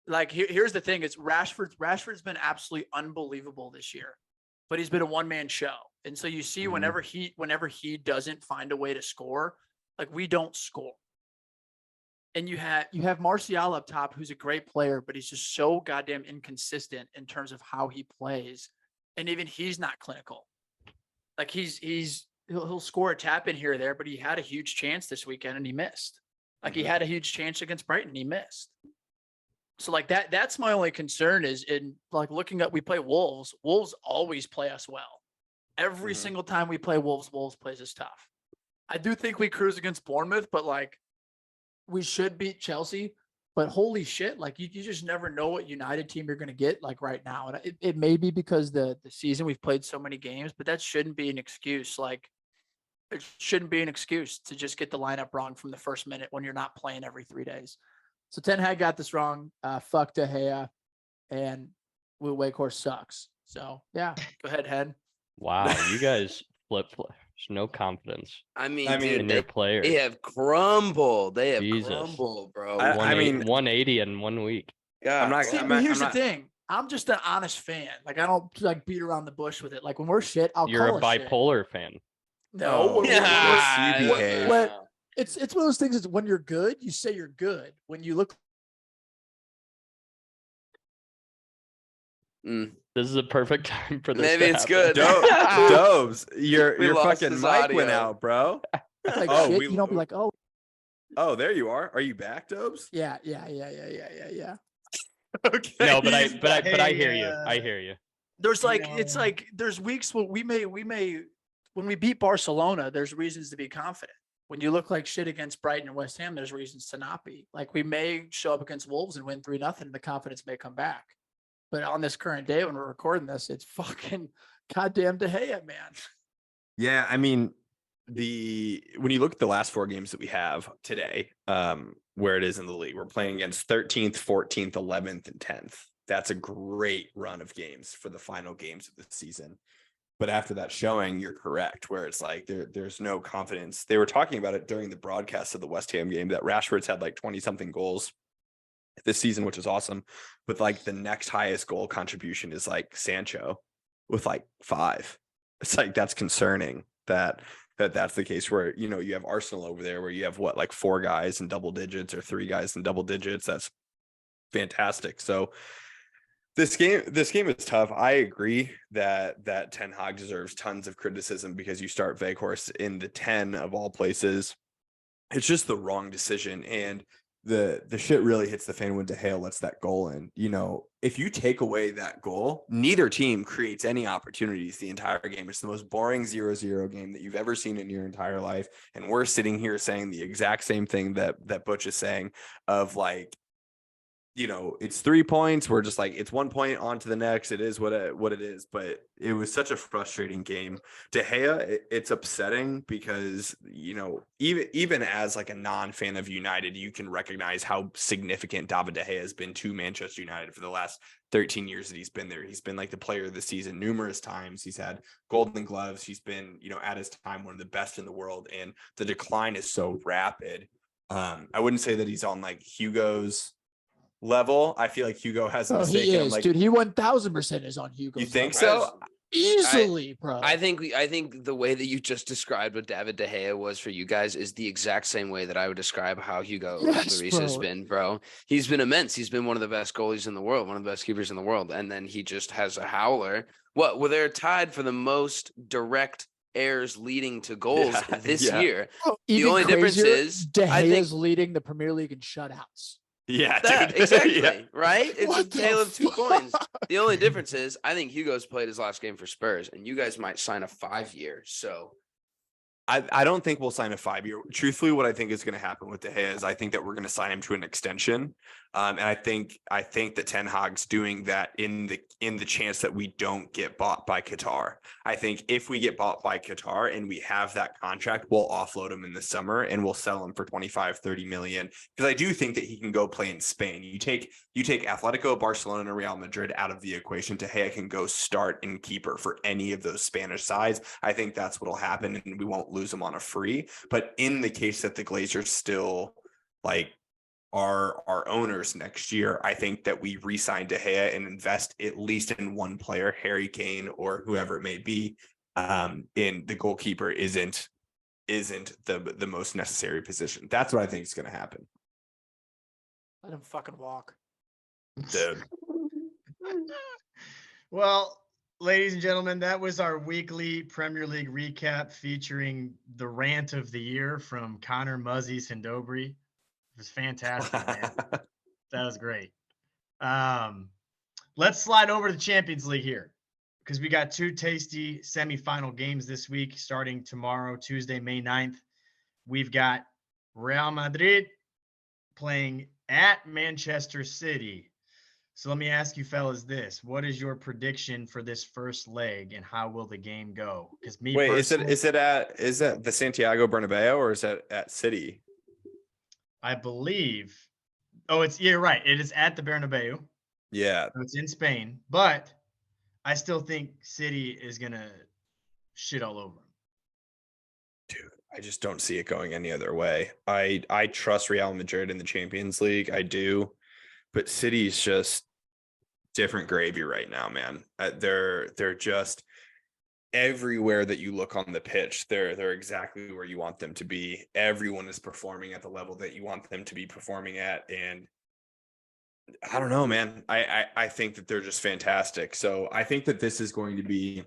Like here's the thing, it's Rashford's been absolutely unbelievable this year, but he's been a one-man show. And so you see whenever he doesn't find a way to score, like we don't score. And you have Martial up top, who's a great player, but he's just so goddamn inconsistent in terms of how he plays. And even he's not clinical. Like he'll score a tap in here or there, but he had a huge chance this weekend and he missed. Like he had a huge chance against Brighton, he missed. So like that's my only concern is in like looking up, we play Wolves. Wolves always play us well. Every single time we play Wolves plays us tough. I do think we cruise against Bournemouth, but like we should beat Chelsea. But holy shit, like you just never know what United team you're going to get like right now. And it may be because the season we've played so many games, but that shouldn't be an excuse. Like it shouldn't be an excuse to just get the lineup wrong from the first minute when you're not playing every 3 days. So Ten Hag got this wrong. Fuck De Gea, and Wout Weghorst sucks. So yeah, go ahead, Hen. Wow, you guys flip. There's no confidence I mean, I mean, dude, in your players. they have crumbled. They have Jesus. crumbled, bro. I mean- 180 in 1 week. God, I'm not- See, I'm but not- here's I'm the thing. I'm just an honest fan. Like I don't like beat around the bush with it. Like when we're shit, I'll You're call a us shit. bipolar fan. No, Oh, yeah, you behave. What- it's one of those things. Is when you're good, you say you're good. When you look, Mm. This is a perfect time for this. Maybe to it's happen. good. Dobes, your We lost fucking his mic went audio. out, bro. like Oh, shit, we- you don't be like, oh Oh, there you are. Are you back, Dobes? yeah. Okay. No, but I Hey, hear you. I hear you. There's like No. it's like there's weeks where we may when we beat Barcelona, there's reasons to be confident. When you look like shit against Brighton and West Ham, there's reasons to not be. Like we may show up against Wolves and win 3-0, and the confidence may come back. But on this current day when we're recording this, it's fucking goddamn De Gea, man. Yeah, I mean, when you look at the last 4 games that we have today, where it is in the league, we're playing against 13th, 14th, 11th, and 10th. That's a great run of games for the final games of the season. But after that showing, you're correct, where it's like there's no confidence. They were talking about it during the broadcast of the West Ham game that Rashford's had like 20-something goals this season, which is awesome. But like the next highest goal contribution is like Sancho with like 5. It's like that's concerning that's the case where, you know, you have Arsenal over there where you have what, like 4 guys in double digits or 3 guys in double digits. That's fantastic. So this game is tough. I agree that Ten Hag deserves tons of criticism because you start Weghorst in the 10 of all places. It's just the wrong decision. And the shit really hits the fan when De Gea lets that goal in. You know, if you take away that goal, neither team creates any opportunities the entire game. It's the most boring 0-0 game that you've ever seen in your entire life. And we're sitting here saying the exact same thing that Butch is saying of like, you know, it's 3 points. We're just like, it's 1 point on to the next. It is what it is. But it was such a frustrating game. De Gea, it's upsetting because, you know, even as like a non-fan of United, you can recognize how significant David De Gea has been to Manchester United for the last 13 years that he's been there. He's been like the player of the season numerous times. He's had golden gloves. He's been, you know, at his time, one of the best in the world. And the decline is so rapid I wouldn't say that he's on like Hugo's level. I feel like Hugo has a Oh, mistake. he And I'm is, like, dude. He 1000% is on Hugo. you think I so? Easily, bro. I think the way that you just described what David De Gea was for you guys is the exact same way that I would describe how Hugo Yes, Lloris has bro. been, bro. He's been immense. He's been one of the best goalies in the world, one of the best keepers in the world, and then he just has a howler. What? Well, they're tied for the most direct errors leading to goals Yeah, this yeah. year. Oh, The even only difference crazier, is, De I Gea's think leading the Premier League in shutouts. Yeah, that dude. exactly Yeah. right. It's a What the tale of two coins. fuck? The only difference is, I think Hugo's played his last game for Spurs, and you guys might sign a 5-year. So I don't think we'll sign a 5-year. Truthfully, what I think is going to happen with De Gea is I think that we're going to sign him to an extension. And I think that Ten Hag's doing that in the chance that we don't get bought by Qatar. I think if we get bought by Qatar and we have that contract, we'll offload him in the summer and we'll sell him for 25-30 million. Because I do think that he can go play in Spain. You take Atletico, Barcelona, and Real Madrid out of the equation. De Gea can go start in keeper for any of those Spanish sides. I think that's what'll happen, and we won't lose him on a free. But in the case that the Glazers still like are our owners next year, I think that we re-sign De Gea and invest at least in one player, Harry Kane or whoever it may be. In the goalkeeper isn't the most necessary position. That's what I think is going to happen. Let him fucking walk. Well, ladies and gentlemen, that was our weekly Premier League recap featuring the rant of the year from Connor Muzzy Sindobri. It was fantastic, man. That was great. Let's slide over to the Champions League here because we got 2 tasty semifinal games this week starting tomorrow, Tuesday, May 9th. We've got Real Madrid playing at Manchester City. So let me ask you fellas this. What is your prediction for this first leg and how will the game go? Because me Wait, personally, is it the Santiago Bernabeu or is that at City? I believe. Oh, you're right. It is at the Bernabeu. Yeah. So it's in Spain, but I still think City is gonna shit all over them. Dude, I just don't see it going any other way. I trust Real Madrid in the Champions League. I do, but City's just different gravy right now, man. They're just everywhere that you look on the pitch. They're exactly where you want them to be. Everyone is performing at the level that you want them to be performing at, and I don't know, man. I think that they're just fantastic. So I think that this is going to be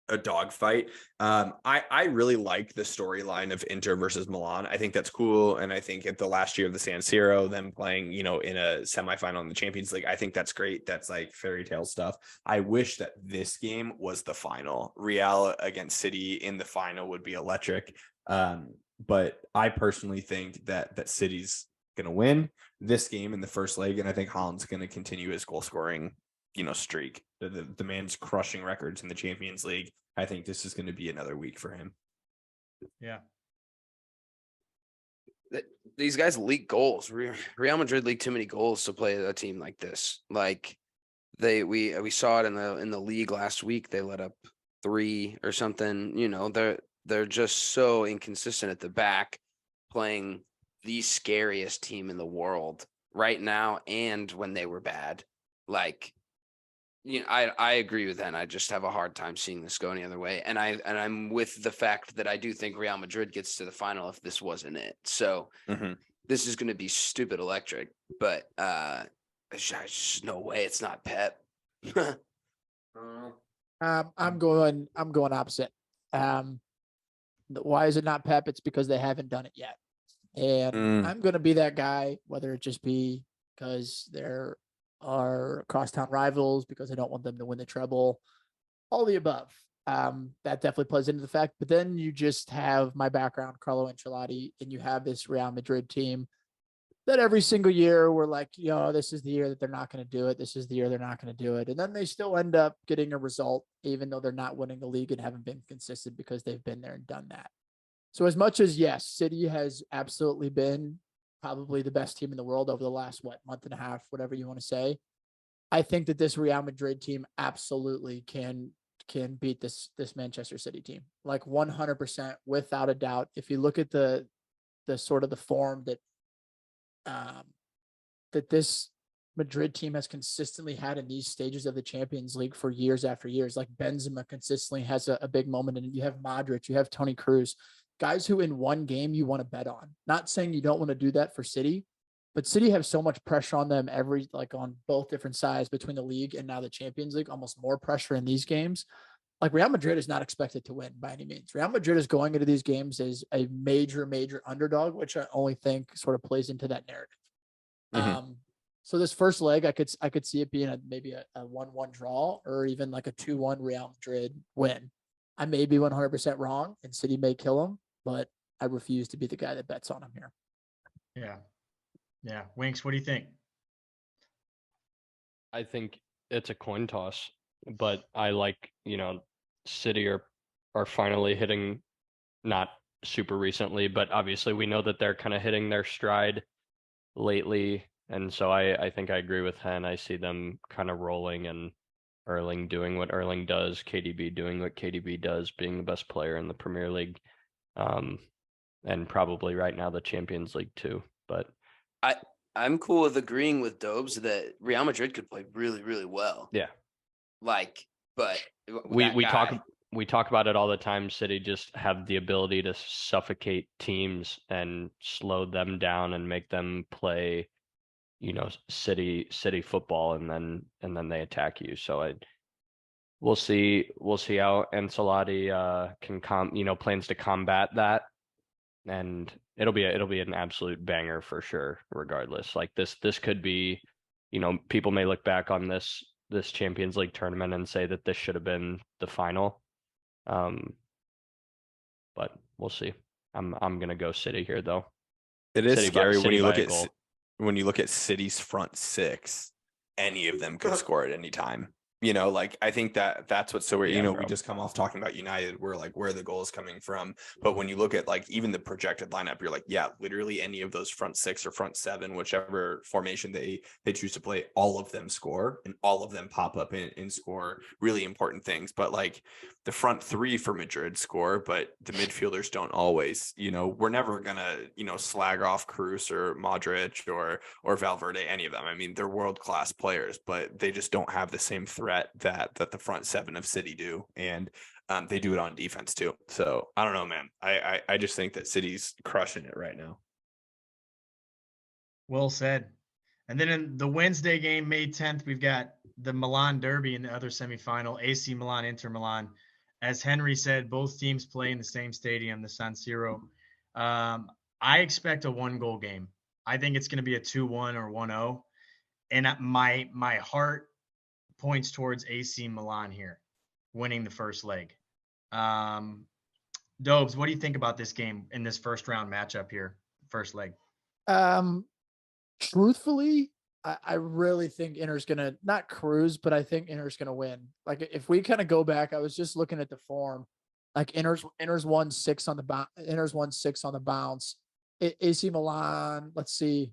a dogfight. I really like the storyline of Inter versus Milan. I think that's cool. And I think at the last year of the San Siro, them playing, in a semifinal in the Champions League, I think that's great. That's like fairy tale stuff. I wish that this game was the final. Real against City in the final would be electric. But I personally think that City's going to win this game in the first leg. And I think Haaland's going to continue his goal scoring streak. The man's crushing records in the Champions League. I think this is going to be another week for him. Yeah. these guys leak goals. Real Madrid leak too many goals to play a team like this. Like we saw it in the league last week. They let up 3 or something. You know, they're just so inconsistent at the back, playing the scariest team in the world right now and when they were bad. Like, I agree with that. I just have a hard time seeing this go any other way. And I'm with the fact that I do think Real Madrid gets to the final if this wasn't it. So this is going to be stupid electric, but there's just no way it's not Pep. I'm going opposite. Why is it not Pep? It's because they haven't done it yet. And I'm going to be that guy, whether it just be because there are crosstown rivals, because I don't want them to win the treble, all the above. That definitely plays into the fact. But then you just have my background, Carlo Ancelotti, and you have this Real Madrid team that every single year we're like, this is the year that they're not going to do it. This is the year they're not going to do it. And then they still end up getting a result, even though they're not winning the league and haven't been consistent because they've been there and done that. So as much as, yes, City has absolutely been probably the best team in the world over the last, month and a half, whatever you want to say, I think that this Real Madrid team absolutely can beat this Manchester City team, like 100% without a doubt. If you look at the sort of the form that that this Madrid team has consistently had in these stages of the Champions League for years after years. Like Benzema consistently has a big moment, and you have Modric, you have Toni Kroos, guys who in one game you want to bet on. Not saying you don't want to do that for City, but City have so much pressure on them on both different sides between the league and now the Champions League, almost more pressure in these games. Like Real Madrid is not expected to win by any means. Real Madrid is going into these games as a major, major underdog, which I only think sort of plays into that narrative. Mhm. So this first leg, I could see it being maybe a 1-1 draw or even like a 2-1 Real Madrid win. I may be 100% wrong and City may kill them, but I refuse to be the guy that bets on them here. Yeah. Yeah. Winks, what do you think? I think it's a coin toss, but I like, City are finally hitting, not super recently, but obviously we know that they're kind of hitting their stride lately. And so I think I agree with Hen. I see them kind of rolling and Erling doing what Erling does, KDB doing what KDB does, being the best player in the Premier League. And probably right now the Champions League too. But I'm cool with agreeing with Dobes that Real Madrid could play really, really well. yeah, But we talk about it all the time. City just have the ability to suffocate teams and slow them down and make them play, city football, and then they attack you. So we'll see how Ancelotti plans to combat that, and it'll be an absolute banger for sure. Regardless, like this could be, people may look back on this Champions League tournament and say that this should have been the final. But we'll see. I'm gonna go City here though. It is scary when you look at goal. when you look at City's front six. Any of them could score at any time. Like I think that's what's so weird. Yeah, We bro. just come off talking about United. We're like, where are the goals coming from? But when you look at like even the projected lineup, you're like, yeah, literally any of those front six or front seven, whichever formation they choose to play, all of them score and all of them pop up and score really important things. But like the front three for Madrid score, but the midfielders don't always. We're never gonna slag off Kroos or Modric or Valverde, any of them. I mean, they're world-class players, but they just don't have the same threat that the front seven of City do, and they do it on defense too. So I don't know, man. I just think that City's crushing it right now. Well said. And then in the Wednesday game, May 10th, we've got the Milan Derby in the other semifinal, AC Milan, Inter Milan. As Henry said, both teams play in the same stadium, the San Siro. I expect a 1-goal game. I think it's going to be a 2-1 or 1-0. And my heart points towards AC Milan here, winning the first leg. Dobes, what do you think about this game in this first round matchup here, first leg? Truthfully, I really think Inter's gonna not cruise, but I think Inter's gonna win. Like if we kind of go back, I was just looking at the form. Like Inter's won 6 on the bounce. Inter's won 6 on the bounce. AC Milan, let's see.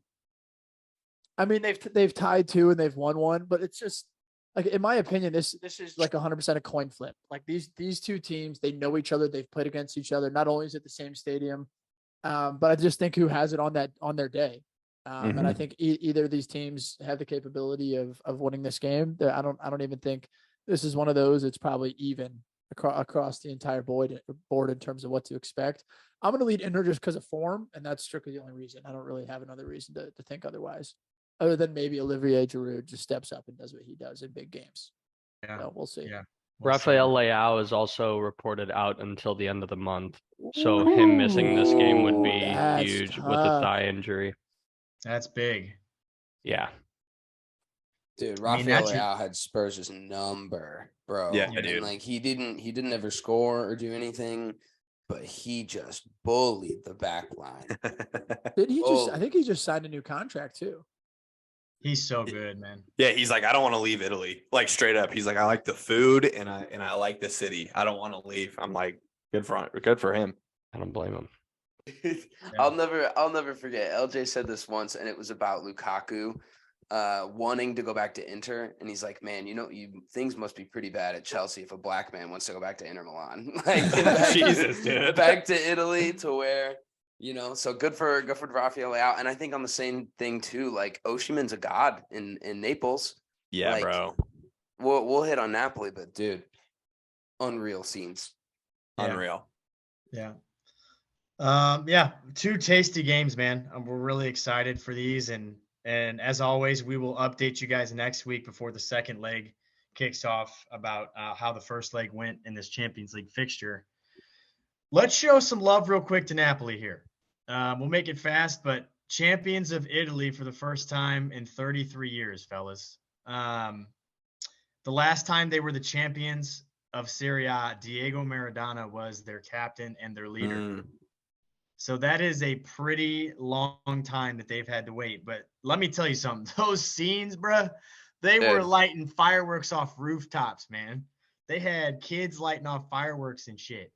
I mean, they've tied 2 and they've won 1, but it's just like in my opinion, this is like 100% a coin flip. Like these two teams, they know each other. They've played against each other. Not only is it the same stadium, but I just think who has it on their day. And I think either of these teams have the capability of winning this game. I don't even think this is one of those. It's probably even across the entire board in terms of what to expect. I'm going to lead Inter just because of form, and that's strictly the only reason. I don't really have another reason to think otherwise, other than maybe Olivier Giroud just steps up and does what he does in big games. Yeah, so we'll see. Yeah. Rafael Leao is also reported out until the end of the month. So him missing this game would be huge with a thigh injury. That's big. Yeah. Dude, Rafael Leao had Spurs' number, bro. Yeah, and dude. like he didn't ever score or do anything, but he just bullied the back line. Did he just? I think he just signed a new contract too. He's so good, man. Yeah, he's like, I don't want to leave Italy. Like straight up, he's like, I like the food and I like the city. I don't want to leave. I'm like, good for him. I don't blame him. I'll never forget. LJ said this once, and it was about Lukaku wanting to go back to Inter, and he's like, "Man, things must be pretty bad at Chelsea if a black man wants to go back to Inter Milan." Like, Jesus, dude. back to Italy to where So good for Rafael Leao. And I think on the same thing too, like Oshiman's a god in Naples. Yeah, Like, bro. We'll hit on Napoli, but dude, unreal scenes. Yeah. Unreal. Yeah. Two tasty games, man. We're really excited for these, and as always, we will update you guys next week before the second leg kicks off about how the first leg went in this Champions League fixture. Let's show some love real quick to Napoli here. We'll make it fast, but champions of Italy for the first time in 33 years, fellas. The last time they were the champions of Serie A, Diego Maradona was their captain and their leader. So that is a pretty long time that they've had to wait. But let me tell you something. Those scenes, bruh, they were lighting fireworks off rooftops, man. They had kids lighting off fireworks and shit.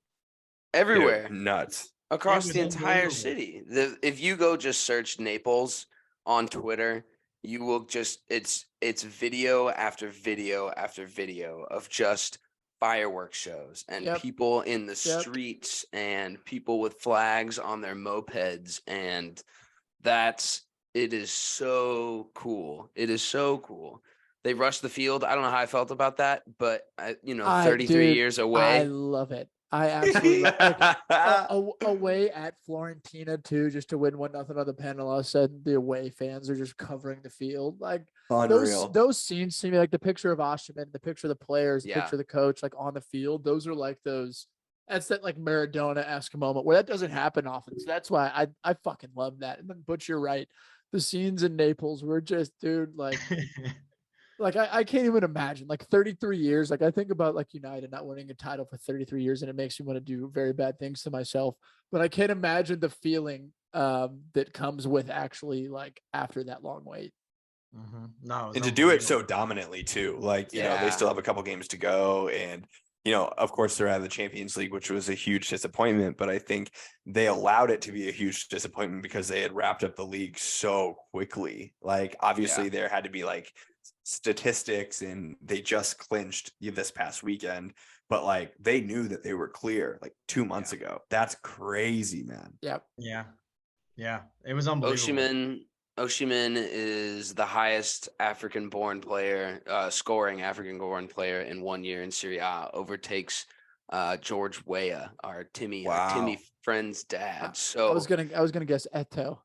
Everywhere. Dude, nuts. Across the entire city. If you go just search Naples on Twitter, you will just it's video after video after video of just fireworks shows and people in the streets and people with flags on their mopeds, and it is so cool. It is so cool. They rushed the field. I don't know how I felt about that, but 33 years away. I love it. I absolutely love it. Away at Florentina too, just to win 1-0 on the penalty. All of a sudden, the away fans are just covering the field. Like those scenes to me, like the picture of Osimhen, the picture of the players, the picture of the coach, like on the field. Those are like those. That's that like Maradona-esque moment where that doesn't happen often. So that's why I fucking love that. And then, but you're right, the scenes in Naples were just, dude, like. Like I can't even imagine, like 33 years. Like I think about like United not winning a title for 33 years, and it makes me want to do very bad things to myself. But I can't imagine the feeling that comes with actually like after that long wait. Mm-hmm. No, and to do it so dominantly too. Like they still have a couple games to go, and of course they're out of the Champions League, which was a huge disappointment. But I think they allowed it to be a huge disappointment because they had wrapped up the league so quickly. Like obviously there had to be like statistics, and they just clinched this past weekend, but like they knew that they were clear like 2 months ago. That's crazy, man. Yep. Yeah, it was unbelievable. Oshiman is the highest African-born player, scoring African-born player in 1 year in Serie A. Overtakes George Weah, our Timmy friend's dad. So I was gonna guess Eto.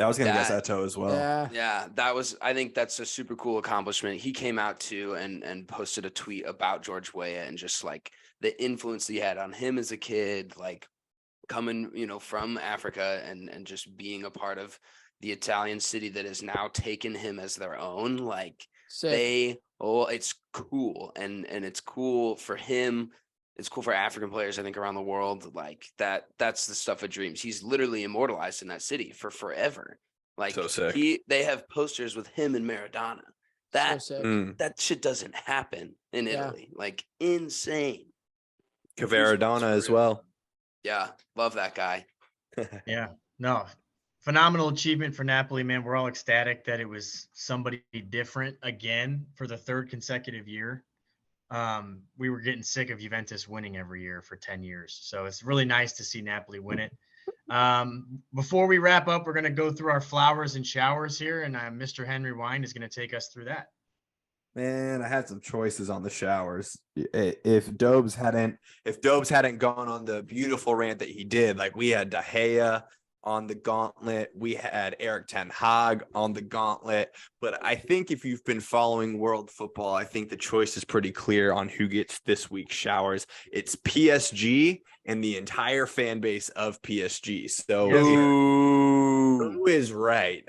I was going to guess Eto as well. Yeah, I think that's a super cool accomplishment. He came out too and posted a tweet about George Weah and just like the influence he had on him as a kid, like coming, from Africa and just being a part of the Italian city that has now taken him as their own. Like it's cool. And it's cool for him. It's cool for African players, I think, around the world. Like that's the stuff of dreams. He's literally immortalized in that city for forever. Like so sick. They have posters with him and Maradona. That shit doesn't happen in Italy. Like insane. Cavaradona as well. Yeah, love that guy. Yeah, no, phenomenal achievement for Napoli, man. We're all ecstatic that it was somebody different again for the third consecutive year. We were getting sick of Juventus winning every year for 10 years. So it's really nice to see Napoli win it. Before we wrap up, we're going to go through our flowers and showers here, and Mr. Henry Wine is going to take us through that. Man, I had some choices on the showers. If Dobes hadn't gone on the beautiful rant that he did, like we had De Gea on the gauntlet, we had Eric Ten Hag on the gauntlet. But I think if you've been following world football, I think the choice is pretty clear on who gets this week's showers. It's PSG and the entire fan base of PSG. So who is right?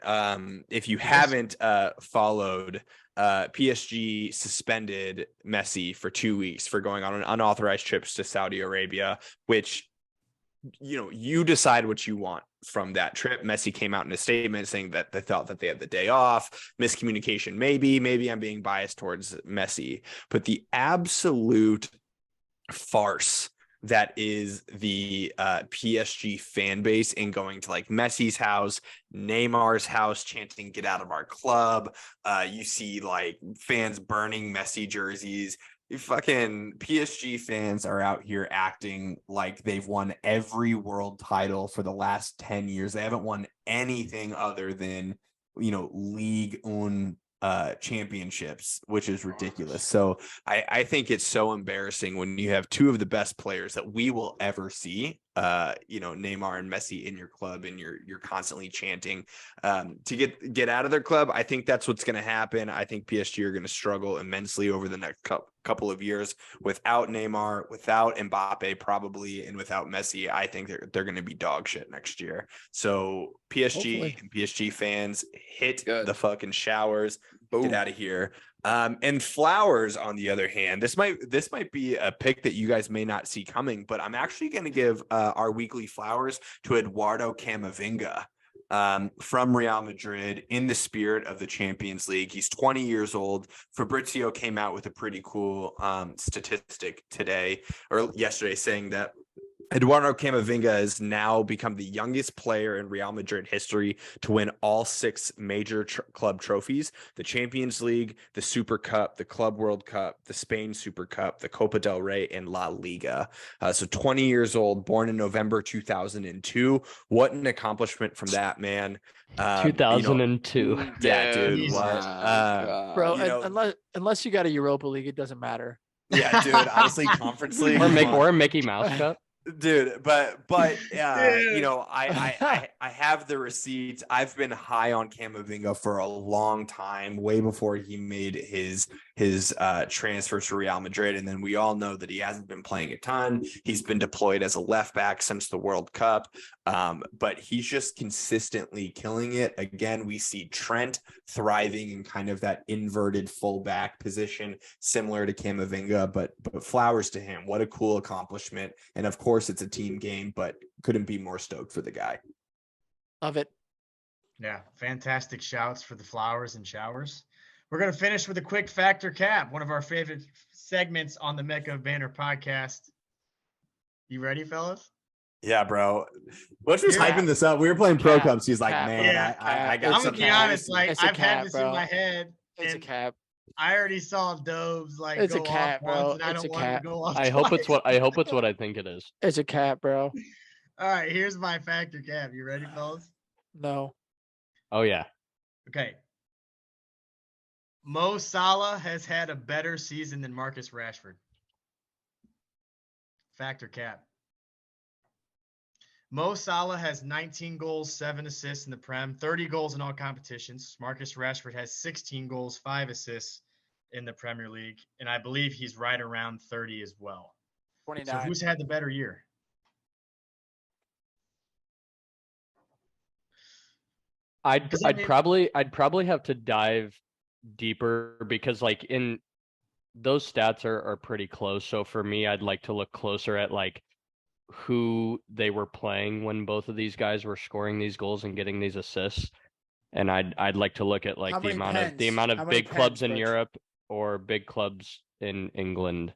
If you haven't followed, PSG suspended Messi for 2 weeks for going on unauthorized trips to Saudi Arabia, which you decide what you want from that trip. Messi came out in a statement saying that they thought that they had the day off. Miscommunication, maybe I'm being biased towards Messi, but the absolute farce that is the PSG fan base in going to like Messi's house, Neymar's house, chanting "Get out of our club." You see like fans burning Messi jerseys. fucking PSG fans are out here acting like they've won every world title for the last 10 years. They haven't won anything other than, League One championships, which is ridiculous. So I think it's so embarrassing when you have two of the best players that we will ever see, Neymar and Messi in your club, and you're constantly chanting to get out of their club. I think that's what's going to happen. I think PSG are going to struggle immensely over the next couple of years without Neymar, without Mbappe probably, and without Messi. I think they're going to be dog shit next year. So PSG Hopefully. and PSG fans, hit Good. the fucking showers. Boom. Get out of here. And Flowers, on the other hand, this might be a pick that you guys may not see coming, but I'm actually going to give our weekly flowers to Eduardo Camavinga from Real Madrid, in the spirit of the Champions League. He's 20 years old. Fabrizio came out with a pretty cool statistic today or yesterday, saying that Eduardo Camavinga has now become the youngest player in Real Madrid history to win all 6 major club trophies: the Champions League, the Super Cup, the Club World Cup, the Spain Super Cup, the Copa del Rey, and La Liga. So 20 years old, born in November 2002. What an accomplishment from that man. 2002. Yeah, dude. Jesus. What? Bro, you know- unless you got a Europa League, it doesn't matter. Yeah, dude. Honestly, Conference League. or a Mickey Mouse Cup. Dude, but Dude. I have the receipts. I've been high on Camavinga for a long time, way before he made his transfer to Real Madrid, and then we all know that he hasn't been playing a ton. He's been deployed as a left back since the World Cup, but he's just consistently killing it. Again, we see Trent thriving in kind of that inverted fullback position, similar to Camavinga, but flowers to him. What a cool accomplishment. And of course it's a team game, but couldn't be more stoked for the guy. Love it. Yeah, fantastic shouts for the flowers and showers. We're going to finish with a quick factor cap, one of our favorite segments on the Mecca of Banter podcast. You ready, fellas? Yeah, bro. Butch was Yeah. hyping this up. We were playing Pro Cap. Cups. He's like, Cap. man, Yeah. I got I'm going something to be honest. nice. Like, It's a I've cap, had this bro. in my head, It's a and cap. I already saw Dobes like It's a go cap, off bro. once, and I It's don't a want him to cap. go off I hope it's twice. what I think it is. It's a cap, bro. All right, here's my factor cap. You ready, fellas? No. Oh yeah. Okay. Mo Salah has had a better season than Marcus Rashford. Factor cap. Mo Salah has 19 goals, 7 assists in the Prem, 30 goals in all competitions. Marcus Rashford has 16 goals, 5 assists in the Premier League, and I believe he's right around 30 as well. 29. So who's had the better year? I'd 'Cause I mean- I'd probably have to dive deeper, because like in those stats are pretty close. So for me, I'd like to look closer at like who they were playing when both of these guys were scoring these goals and getting these assists. And I'd like to look at like How the many amount pens? How of many big clubs pens, in Butch? Europe or big clubs in England.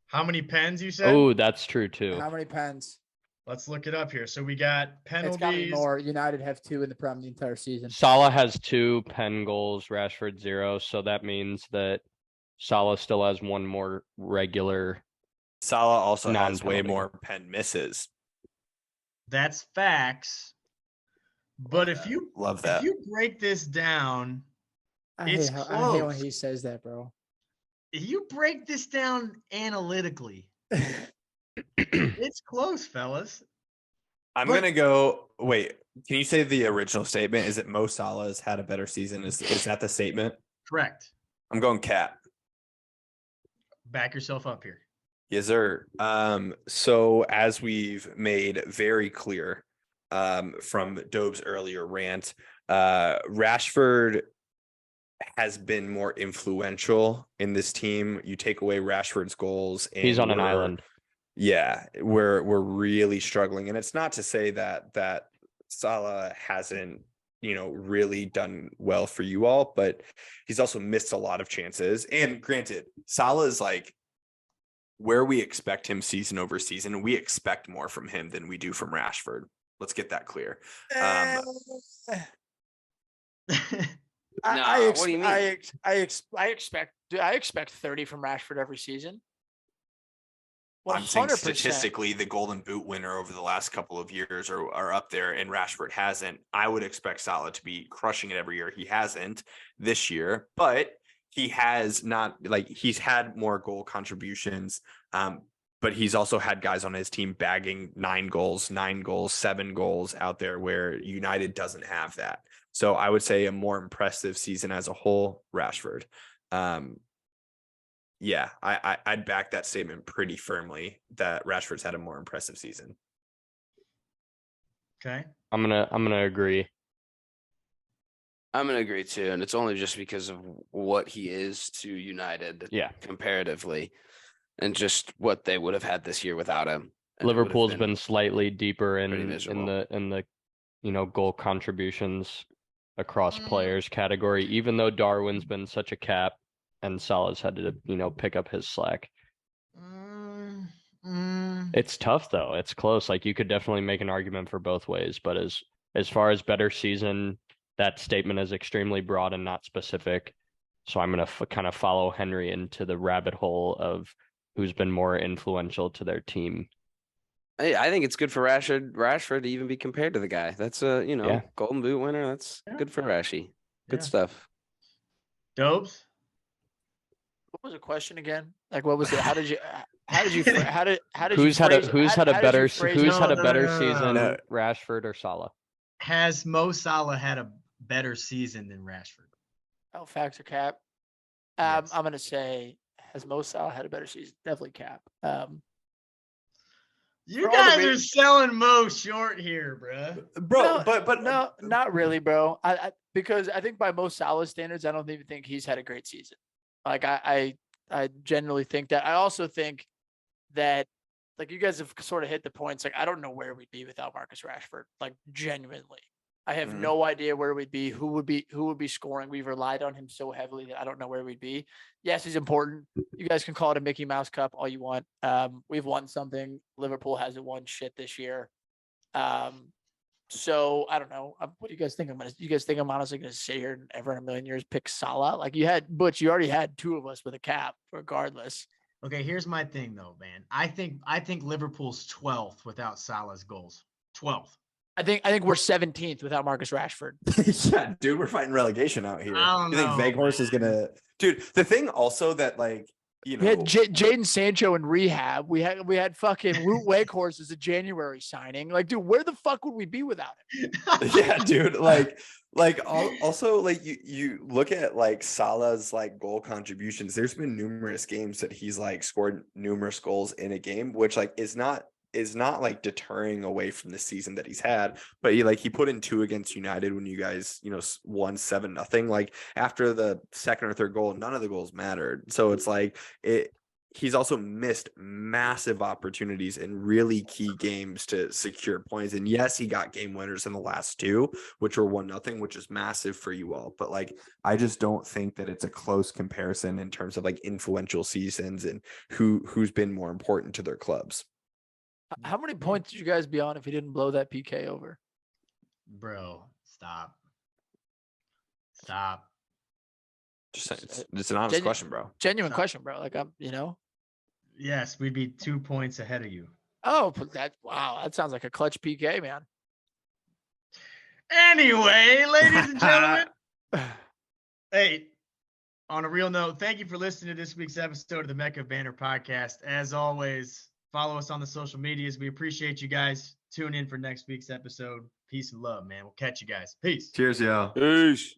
How many pens you said? Oh, that's true too. How many pens? Let's look it up here. So we got It's got to be penalties. more. United have 2 in the Prem the entire season. Salah has 2 pen goals, Rashford 0. So that means that Salah still has 1 more regular. Salah also has way Non-penalty. more pen misses. That's facts. But if you Love that. if you break this down, I It's hate when close. he says that, bro. if you break this down analytically, it's close, fellas. I'm But- gonna go. Wait, can you say the original statement? Is it Mo Salah has had a better season? Is that the statement? Correct. I'm going Cat. Back yourself up here. Yes, sir. So as we've made very clear, from Dobe's earlier rant, Rashford has been more influential in this team. You take away Rashford's goals, and He's on an we're- island. Yeah, we're really struggling, and it's not to say that Salah hasn't, really done well for you all, but he's also missed a lot of chances. And granted, Salah is like where we expect him season over season. We expect more from him than we do from Rashford. Let's get that clear. What do you mean? I expect 30 from Rashford every season. I'm saying 100%. statistically, the Golden Boot winner over the last couple of years are up there, and Rashford hasn't. I would expect Salah to be crushing it every year. He hasn't this year, but he has not, like, he's had more goal contributions. But he's also had guys on his team bagging 9 goals, 7 goals out there where United doesn't have that. So I would say a more impressive season as a whole, Rashford. Yeah, I'd back that statement pretty firmly that Rashford's had a more impressive season. Okay. I'm gonna agree. I'm gonna agree too, and it's only just because of what he is to United, comparatively, and just what they would have had this year without him. Liverpool's been slightly deeper in miserable. the goal contributions across players category, even though Darwin's been such a cap and Salah's had to pick up his slack. It's tough though. It's close. Like, you could definitely make an argument for both ways, but as far as better season, that statement is extremely broad and not specific. So I'm going to kind of follow Henry into the rabbit hole of who's been more influential to their team. I think it's good for Rashford to even be compared to the guy. That's a Golden Boot winner. That's good for Rashy. Good stuff. Dopes. What was the question again? Like, what was it? How did you Who's had a better season, No. Rashford or Salah? Has Mo Salah had a better season than Rashford? Oh, facts or cap? Yes. I'm gonna say, has Mo Salah had a better season? Definitely cap. You guys are selling Mo short here, bro. No, not really, bro. Because I think by Mo Salah standards, I don't even think he's had a great season. Like, I genuinely think that. I also think that, like, you guys have sort of hit the points. Like, I don't know where we'd be without Marcus Rashford. Like, genuinely, I have no idea where we'd be. Who would be scoring? We've relied on him so heavily that I don't know where we'd be. Yes, he's important. You guys can call it a Mickey Mouse Cup all you want. We've won something. Liverpool hasn't won shit this year. So I don't know. What do you guys think? You guys think I'm honestly going to sit here and ever in a million years pick Salah? Like, you already had 2 of us with a cap, regardless. Okay, here's my thing though, man. I think Liverpool's 12th without Salah's goals. 12th. I think we're 17th without Marcus Rashford. Yeah, dude, we're fighting relegation out here. I don't You think know, Veghorst is gonna? Dude, the thing also that, like, We had Jadon Sancho in rehab. We had fucking Wout Weghorst as a January signing. Like, dude, where the fuck would we be without him? Yeah, dude. Also, like, you look at, like, Salah's, like, goal contributions. There's been numerous games that he's, like, scored numerous goals in a game, which, like, is not like deterring away from the season that he's had. But he put in 2 against United when you guys won 7-0. Like, after the second or third goal, none of the goals mattered. So it's like he's also missed massive opportunities in really key games to secure points. And yes, he got game winners in the last 2, which were 1-0, which is massive for you all. But, like, I just don't think that it's a close comparison in terms of, like, influential seasons and who's been more important to their clubs. How many points would you guys be on if he didn't blow that PK over? Bro, stop. It's an honest question, bro. Genuine question, bro. Like, Yes, we'd be 2 points ahead of you. Oh, wow. That sounds like a clutch PK, man. Anyway, ladies and gentlemen. Hey, on a real note, thank you for listening to this week's episode of the Mecca of Banter podcast. As always, follow us on the social medias. We appreciate you guys. Tune in for next week's episode. Peace and love, man. We'll catch you guys. Peace. Cheers, y'all. Peace.